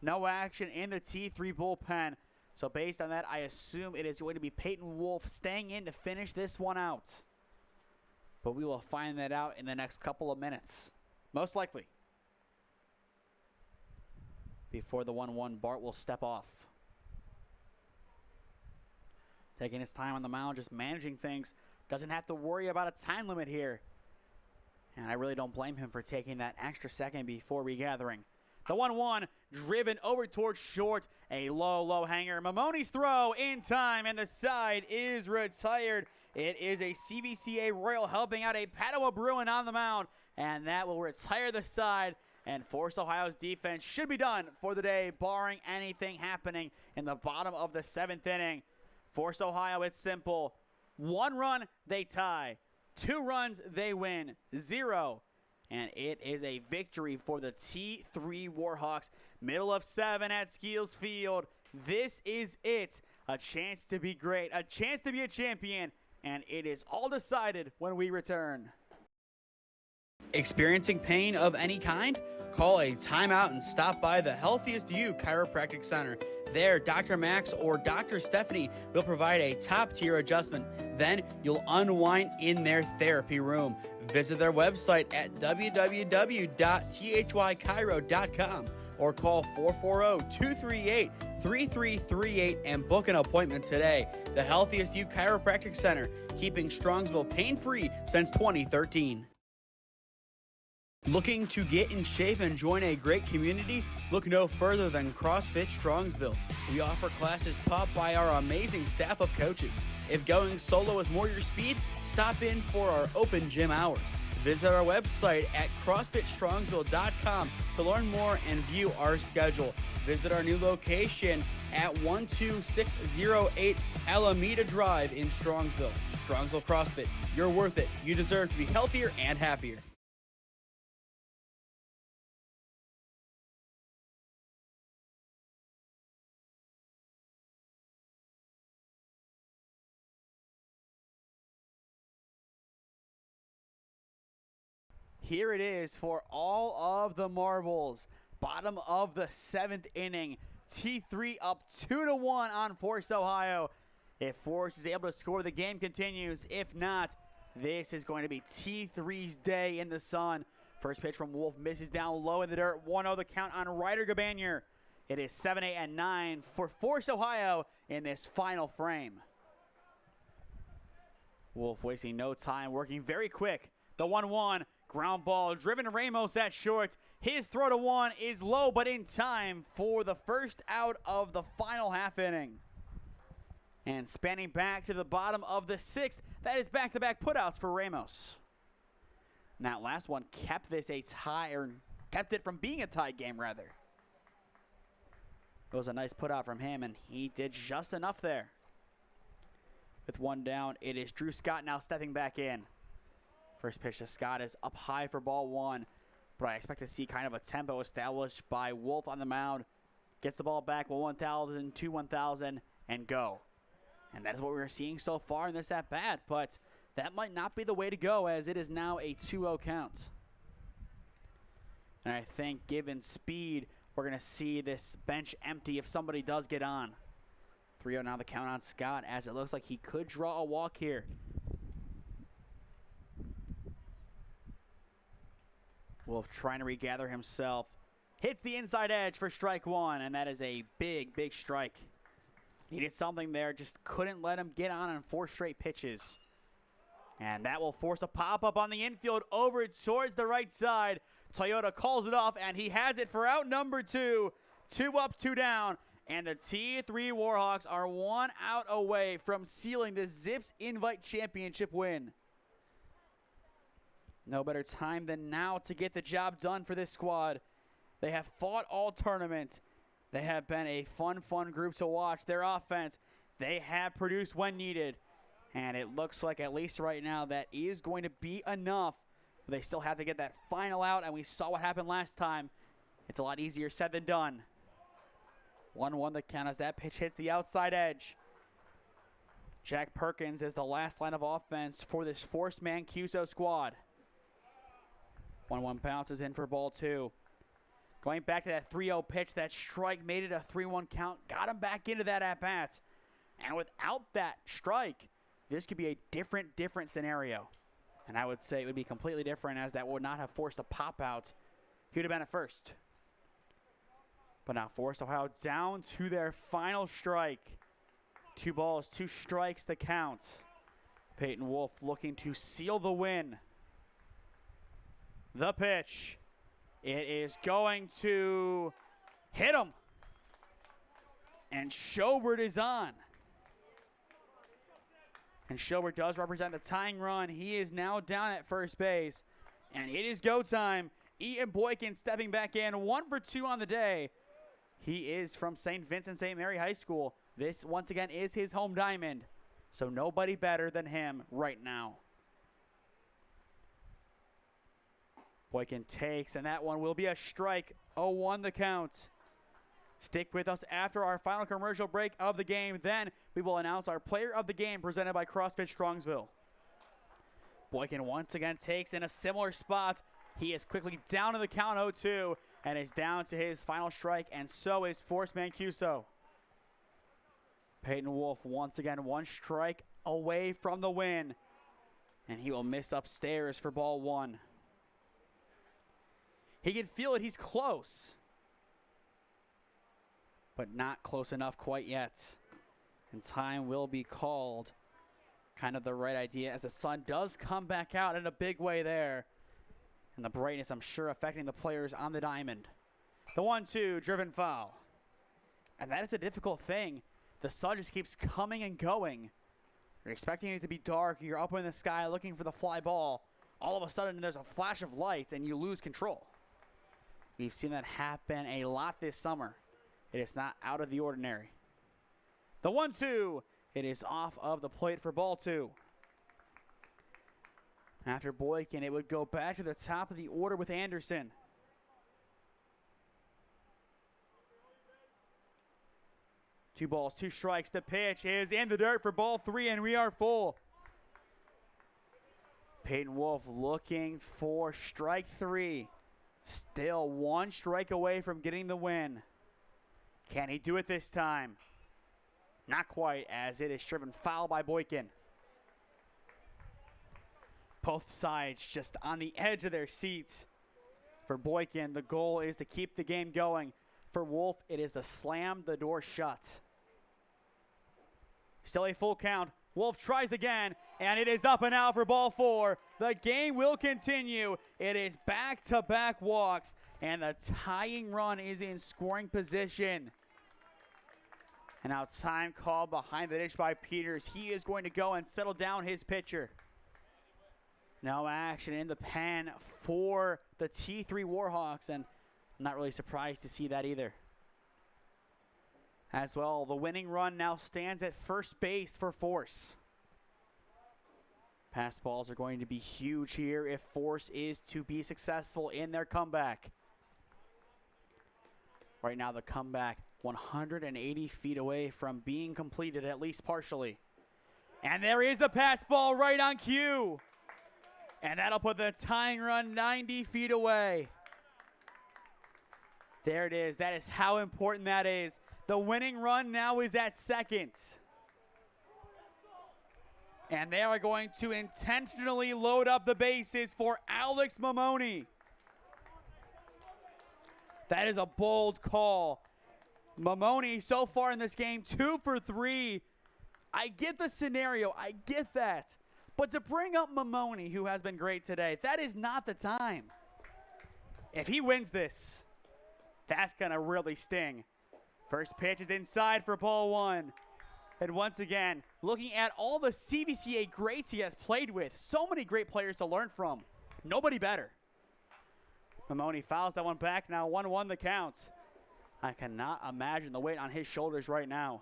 No action in the T3 bullpen. So based on that, I assume it is going to be Peyton Wolf staying in to finish this one out. But we will find that out in the next couple of minutes. Most likely. Before the 1-1, Bart will step off. Taking his time on the mound, just managing things. Doesn't have to worry about a time limit here. And I really don't blame him for taking that extra second before regathering. The 1-1 driven over towards short. A low hanger. Mamoni's throw in time, and the side is retired. It is a CBCA Royal helping out a Padua Bruin on the mound, and that will retire the side. And Force Ohio's defense should be done for the day, barring anything happening in the bottom of the 7th inning. Force Ohio, it's simple. 1 run, they tie. 2 runs, they win. 0. And it is a victory for the T3 Warhawks. Middle of 7 at Skeeles Field. This is it. A chance to be great. A chance to be a champion. And it is all decided when we return. Experiencing pain of any kind? Call a timeout and stop by the Healthiest You Chiropractic Center. There, Dr. Max or Dr. Stephanie will provide a top-tier adjustment. Then you'll unwind in their therapy room. Visit their website at www.thychiro.com or call 440-238-3338 and book an appointment today. The Healthiest You Chiropractic Center, keeping Strongsville pain-free since 2013. Looking to get in shape and join a great community? Look no further than CrossFit Strongsville. We offer classes taught by our amazing staff of coaches. If going solo is more your speed, stop in for our open gym hours. Visit our website at CrossFitStrongsville.com to learn more and view our schedule. Visit our new location at 12608 Alameda Drive in Strongsville. Strongsville CrossFit, you're worth it. You deserve to be healthier and happier. Here it is for all of the marbles. Bottom of the 7th inning. T3 up 2-1 on Force Ohio. If Force is able to score, the game continues. If not, this is going to be T3's day in the sun. First pitch from Wolf misses down low in the dirt. 1-0 the count on Ryder Gabanier. It is 7, 8, and 9 for Force Ohio in this final frame. Wolf wasting no time, working very quick. The 1-1. Ground ball driven to Ramos at short. His throw to 1 is low, but in time for the first out of the final half inning. And spanning back to the bottom of the 6th, that is back-to-back putouts for Ramos. And that last one kept this a tie, or kept it from being a tie game, rather. It was a nice putout from him, and he did just enough there. With 1 down, it is Drew Scott now stepping back in. First pitch to Scott is up high for ball 1, but I expect to see kind of a tempo established by Wolf on the mound. Gets the ball back, 1,000, 2-1,000, and go. And that is what we're seeing so far in this at-bat, but that might not be the way to go, as it is now a 2-0 count. And I think given speed, we're going to see this bench empty if somebody does get on. 3-0 now the count on Scott, as it looks like he could draw a walk here. Wolf trying to regather himself. Hits the inside edge for strike 1, and that is a big strike. Needed something there, just couldn't let him get on 4 straight pitches. And that will force a pop-up on the infield over towards the right side. Toyota calls it off, and he has it for out number 2. 2 up, 2 down. And the T3 Warhawks are 1 out away from sealing the Zips Invite Championship win. No better time than now to get the job done for this squad. They have fought all tournament. They have been a fun group to watch. Their offense, they have produced when needed. And it looks like, at least right now, that is going to be enough. But they still have to get that final out, and we saw what happened last time. It's a lot easier said than done. 1-1 the count as that pitch hits the outside edge. Jack Perkins is the last line of offense for this Force Mancuso squad. 1-1 bounces in for ball 2. Going back to that 3-0 pitch, that strike made it a 3-1 count, got him back into that at-bat. And without that strike, this could be a different scenario. And I would say it would be completely different, as that would not have forced a pop out. He would have been at first. But now Forest Ohio down to their final strike. 2 balls, 2 strikes the count. Peyton Wolf looking to seal the win. The pitch. It is going to hit him. And Schobert is on. And Schobert does represent the tying run. He is now down at first base. And it is go time. Ian Boykin stepping back in. 1 for 2 on the day. He is from St. Vincent St. Mary High School. This, once again, is his home diamond. So nobody better than him right now. Boykin takes, and that one will be a strike. 0-1 the count. Stick with us after our final commercial break of the game. Then we will announce our player of the game presented by CrossFit Strongsville. Boykin once again takes in a similar spot. He is quickly down to the count 0-2 and is down to his final strike, and so is Force Mancuso. Peyton Wolf once again 1 strike away from the win, and he will miss upstairs for ball 1. He can feel it. He's close, but not close enough quite yet. And time will be called. Kind of the right idea, as the sun does come back out in a big way there. And the brightness, I'm sure, affecting the players on the diamond. The 1-2 driven foul. And that is a difficult thing. The sun just keeps coming and going. You're expecting it to be dark. You're up in the sky looking for the fly ball. All of a sudden, there's a flash of light, and you lose control. We've seen that happen a lot this summer. It is not out of the ordinary. The 1-2. It is off of the plate for ball 2. After Boykin, it would go back to the top of the order with Anderson. Two balls, 2 strikes. The pitch is in the dirt for ball 3, and we are full. Peyton Wolf looking for strike 3. Still 1 strike away from getting the win. Can he do it this time? Not quite, as it is driven foul by Boykin. Both sides just on the edge of their seats. For Boykin, the goal is to keep the game going. For Wolf, it is to slam the door shut. Still a full count. Wolf tries again, and it is up and out for ball 4. The game will continue. It is back-to-back walks, and the tying run is in scoring position. And now time called behind the dish by Peters. He is going to go and settle down his pitcher. No action in the pen for the T3 Warhawks, and I'm not really surprised to see that either. As well, the winning run now stands at first base for Force. Pass balls are going to be huge here if Force is to be successful in their comeback. Right now, the comeback 180 feet away from being completed, at least partially. And there is a pass ball right on cue. And that'll put the tying run 90 feet away. There it is. That is how important that is. The winning run now is at second. And they are going to intentionally load up the bases for Alex Mamoni. That is a bold call. Mamoni so far in this game, 2 for 3. I get the scenario. I get that. But to bring up Mamoni, who has been great today, that is not the time. If he wins this, that's going to really sting. First pitch is inside for ball 1. And once again, looking at all the CVCA greats he has played with, so many great players to learn from. Nobody better. Mamoni fouls that one back. Now 1-1 the counts. I cannot imagine the weight on his shoulders right now.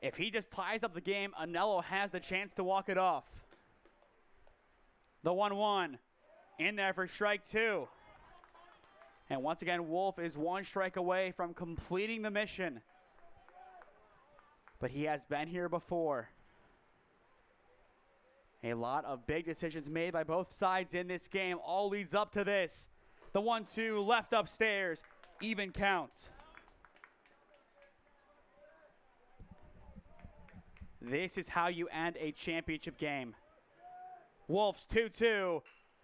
If he just ties up the game, Anello has the chance to walk it off. The 1-1 in there for strike 2. And once again, Wolf is one strike away from completing the mission. But he has been here before. A lot of big decisions made by both sides in this game. All leads up to this. The 1-2 left upstairs. Even counts. This is how you end a championship game. Wolves 2-2.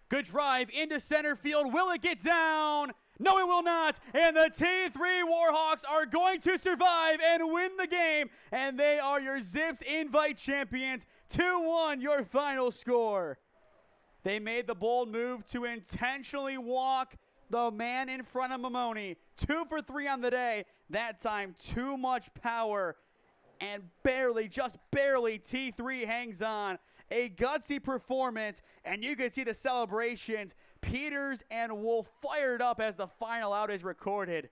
Good drive into center field. Will it get down? No, it will not. And the T3 Warhawks are going to survive and win the game. And they are your Zips Invite champions. 2-1 your final score. They made the bold move to intentionally walk the man in front of Mamoni. 2 for 3 on the day. That time, too much power. And barely, just barely, T3 hangs on. A gutsy performance, and you can see the celebrations. Peters and Wolf fired up as the final out is recorded.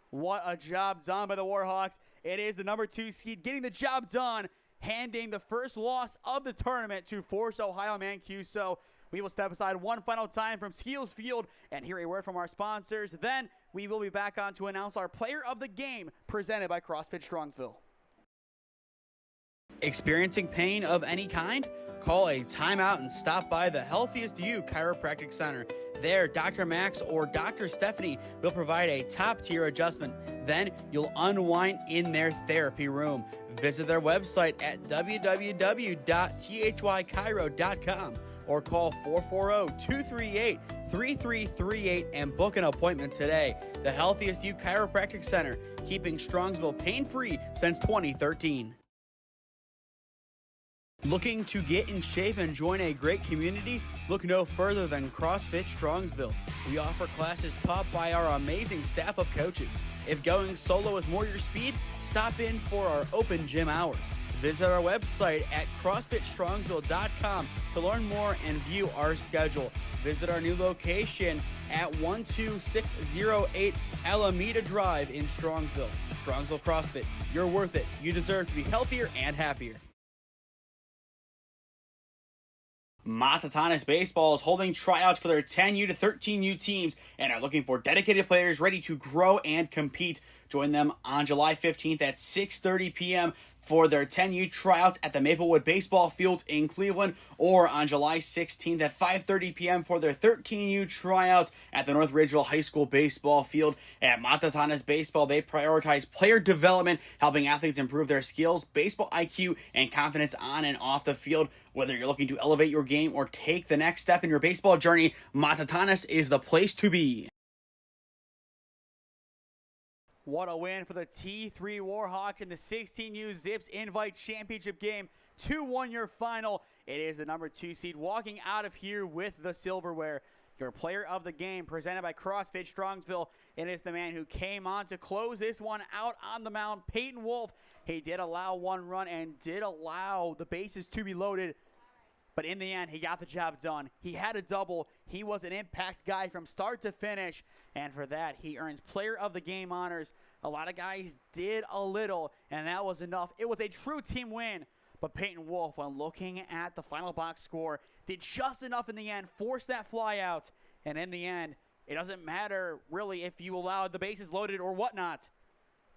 What a job done by the Warhawks. It is the number 2 seed getting the job done, handing the first loss of the tournament to Force Ohio Mancuso. We will step aside one final time from Skeeles Field and hear a word from our sponsors. Then we will be back on to announce our player of the game presented by CrossFit Strongsville. Experiencing pain of any kind? Call a timeout and stop by the Healthiest You Chiropractic Center. There, Dr. Max or Dr. Stephanie will provide a top-tier adjustment. Then you'll unwind in their therapy room. Visit their website at www.thychiro.com or call 440-238-3338 and book an appointment today. The Healthiest You Chiropractic Center, keeping Strongsville pain-free since 2013. Looking to get in shape and join a great community? Look no further than CrossFit Strongsville. We offer classes taught by our amazing staff of coaches. If going solo is more your speed, stop in for our open gym hours. Visit our website at CrossFitStrongsville.com to learn more and view our schedule. Visit our new location at 12608 Alameda Drive in Strongsville. Strongsville CrossFit, you're worth it. You deserve to be healthier and happier. Matatanis Baseball is holding tryouts for their 10U to 13U teams and are looking for dedicated players ready to grow and compete. Join them on July 15th at 6:30 p.m. for their 10U tryouts at the Maplewood Baseball Field in Cleveland, or on July 16th at 5:30 p.m. for their 13U tryouts at the North Ridgeville High School Baseball Field. At Matatanis Baseball, they prioritize player development, helping athletes improve their skills, baseball IQ, and confidence on and off the field. Whether you're looking to elevate your game or take the next step in your baseball journey, Matatanis is the place to be. What a win for the T3 Warhawks in the 16U Zips Invite Championship game. 2-1 your final. It is the number 2 seed walking out of here with the silverware. Your player of the game presented by CrossFit Strongsville. It is the man who came on to close this one out on the mound, Peyton Wolf. He did allow one run and did allow the bases to be loaded. But in the end, he got the job done. He had a double. He was an impact guy from start to finish. And for that, he earns player of the game honors. A lot of guys did a little, and that was enough. It was a true team win. But Peyton Wolf, when looking at the final box score, did just enough in the end, forced that fly out. And in the end, it doesn't matter really if you allowed the bases loaded or whatnot.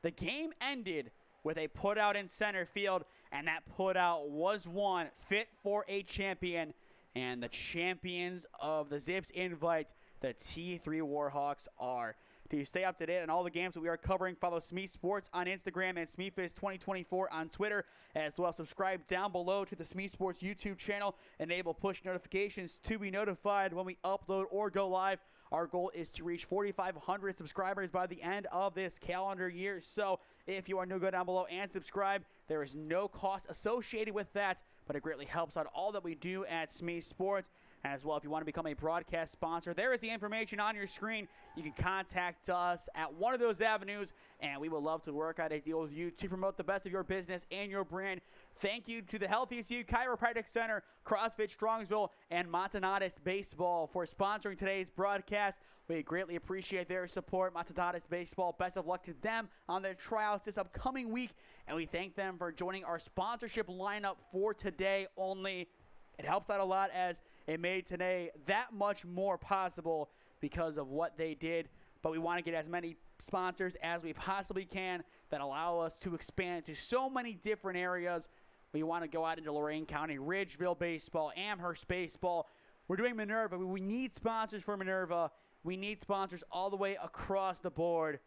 The game ended with a putout in center field, and that putout was won, fit for a champion. And the champions of the Zips Invite, the T3 Warhawks, are. To stay up to date on all the games that we are covering, follow SmeeSports on Instagram and SmeeFist2024 on Twitter. As well, subscribe down below to the SmeeSports YouTube channel. Enable push notifications to be notified when we upload or go live. Our goal is to reach 4,500 subscribers by the end of this calendar year. So if you are new, go down below and subscribe. There is no cost associated with that, but it greatly helps out all that we do at SmeeSports. As well, if you want to become a broadcast sponsor, there is the information on your screen. You can contact us at one of those avenues, and we would love to work out a deal with you to promote the best of your business and your brand. Thank you to the Healthiest You Chiropractic Center, CrossFit Strongsville, and Matatanis Baseball for sponsoring today's broadcast. We greatly appreciate their support. Matatanis Baseball, best of luck to them on their tryouts this upcoming week, and we thank them for joining our sponsorship lineup for today only. It helps out a lot as it made today that much more possible because of what they did. but we want to get as many sponsors as we possibly can that allow us to expand to so many different areas. We want to go out into Lorain County, Ridgeville baseball, Amherst baseball. We're doing Minerva. We need sponsors for Minerva. We need sponsors all the way across the board.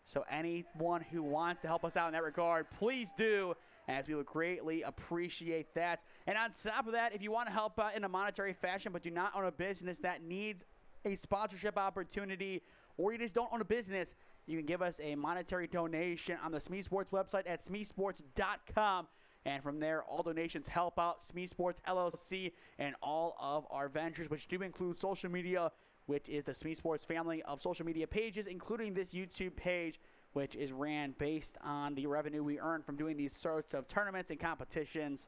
So anyone who wants to help us out in that regard, please do, as we would greatly appreciate that. And on top of that, if you want to help out in a monetary fashion but do not own a business that needs a sponsorship opportunity, or you just don't own a business, you can give us a monetary donation on the SmeeSports website at SmeeSports.com. And from there, all donations help out SmeeSports LLC and all of our ventures, which do include social media, which is the SmeeSports family of social media pages, including this YouTube page, which is ran based on the revenue we earn from doing these sorts of tournaments and competitions.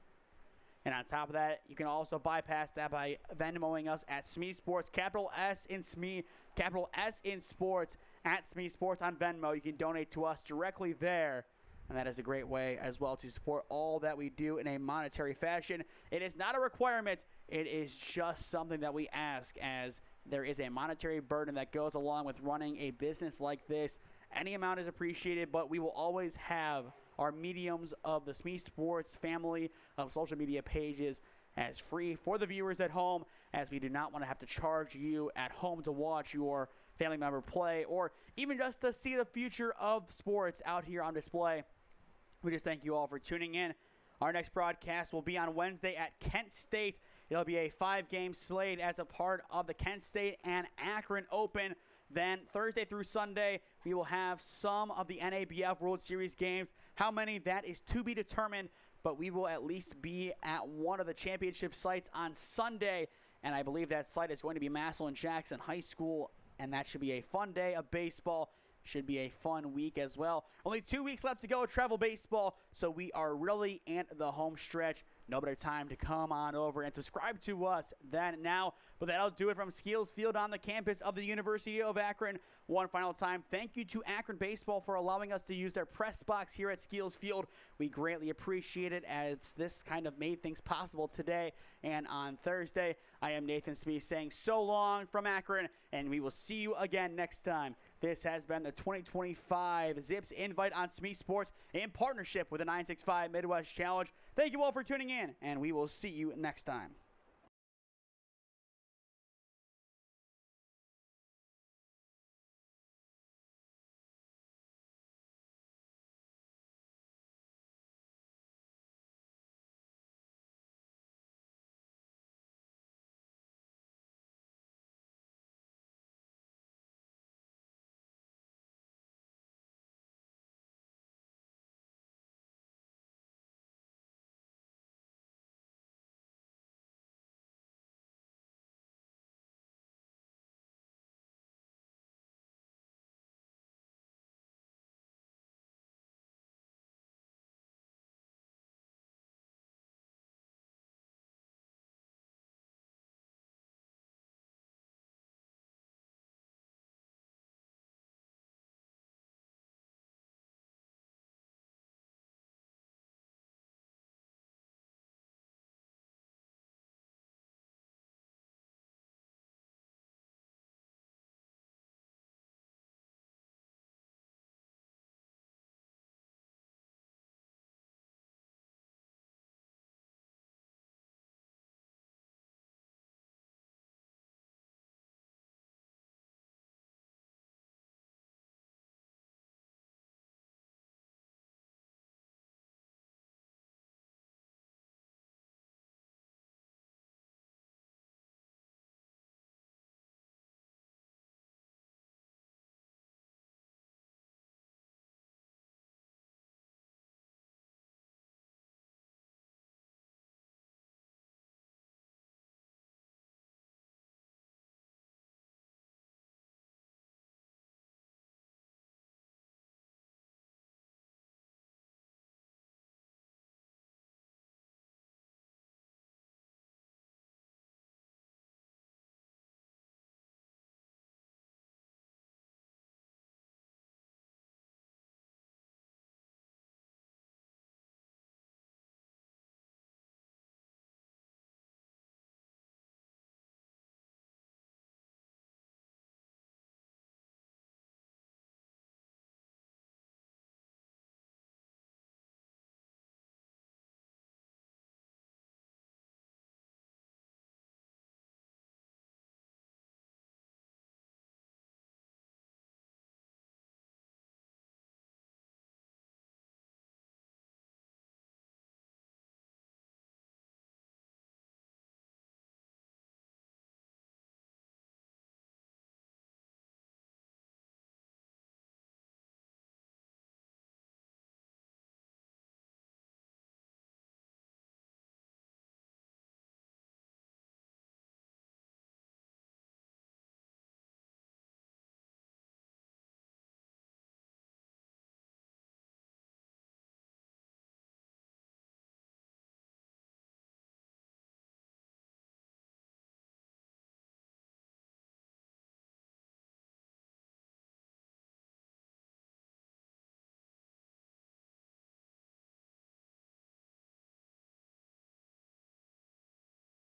And on top of that, you can also bypass that by Venmoing us at SmeeSports, capital S in Smee, capital S in Sports, at SmeeSports on Venmo. You can donate to us directly there. And that is a great way as well to support all that we do in a monetary fashion. It is not a requirement. It is just something that we ask, as there is a monetary burden that goes along with running a business like this. Any amount is appreciated, but we will always have our mediums of the SmeeSports family of social media pages as free for the viewers at home, as we do not want to have to charge you at home to watch your family member play, or even just to see the future of sports out here on display. We just thank you all for tuning in. Our next broadcast will be on Wednesday at Kent State. It'll be a 5-game slate as a part of the Kent State and Akron Open. Then Thursday through Sunday, we will have some of the NABF World Series games. How many, that is to be determined, but we will at least be at one of the championship sites on Sunday, and I believe that site is going to be Massillon Jackson High School, and that should be a fun day of baseball. Should be a fun week as well. Only 2 weeks left to go, travel baseball, so we are really in the home stretch. No better time to come on over and subscribe to us than now. But that'll do it from Skeeles Field on the campus of the University of Akron. One final time, thank you to Akron Baseball for allowing us to use their press box here at Skeeles Field. We greatly appreciate it, as this kind of made things possible today and on Thursday. I am Nathan Smee saying so long from Akron, and we will see you again next time. This has been the 2025 Zips Invite on SmeeSports in partnership with the 965 Midwest Challenge. Thank you all for tuning in, and we will see you next time.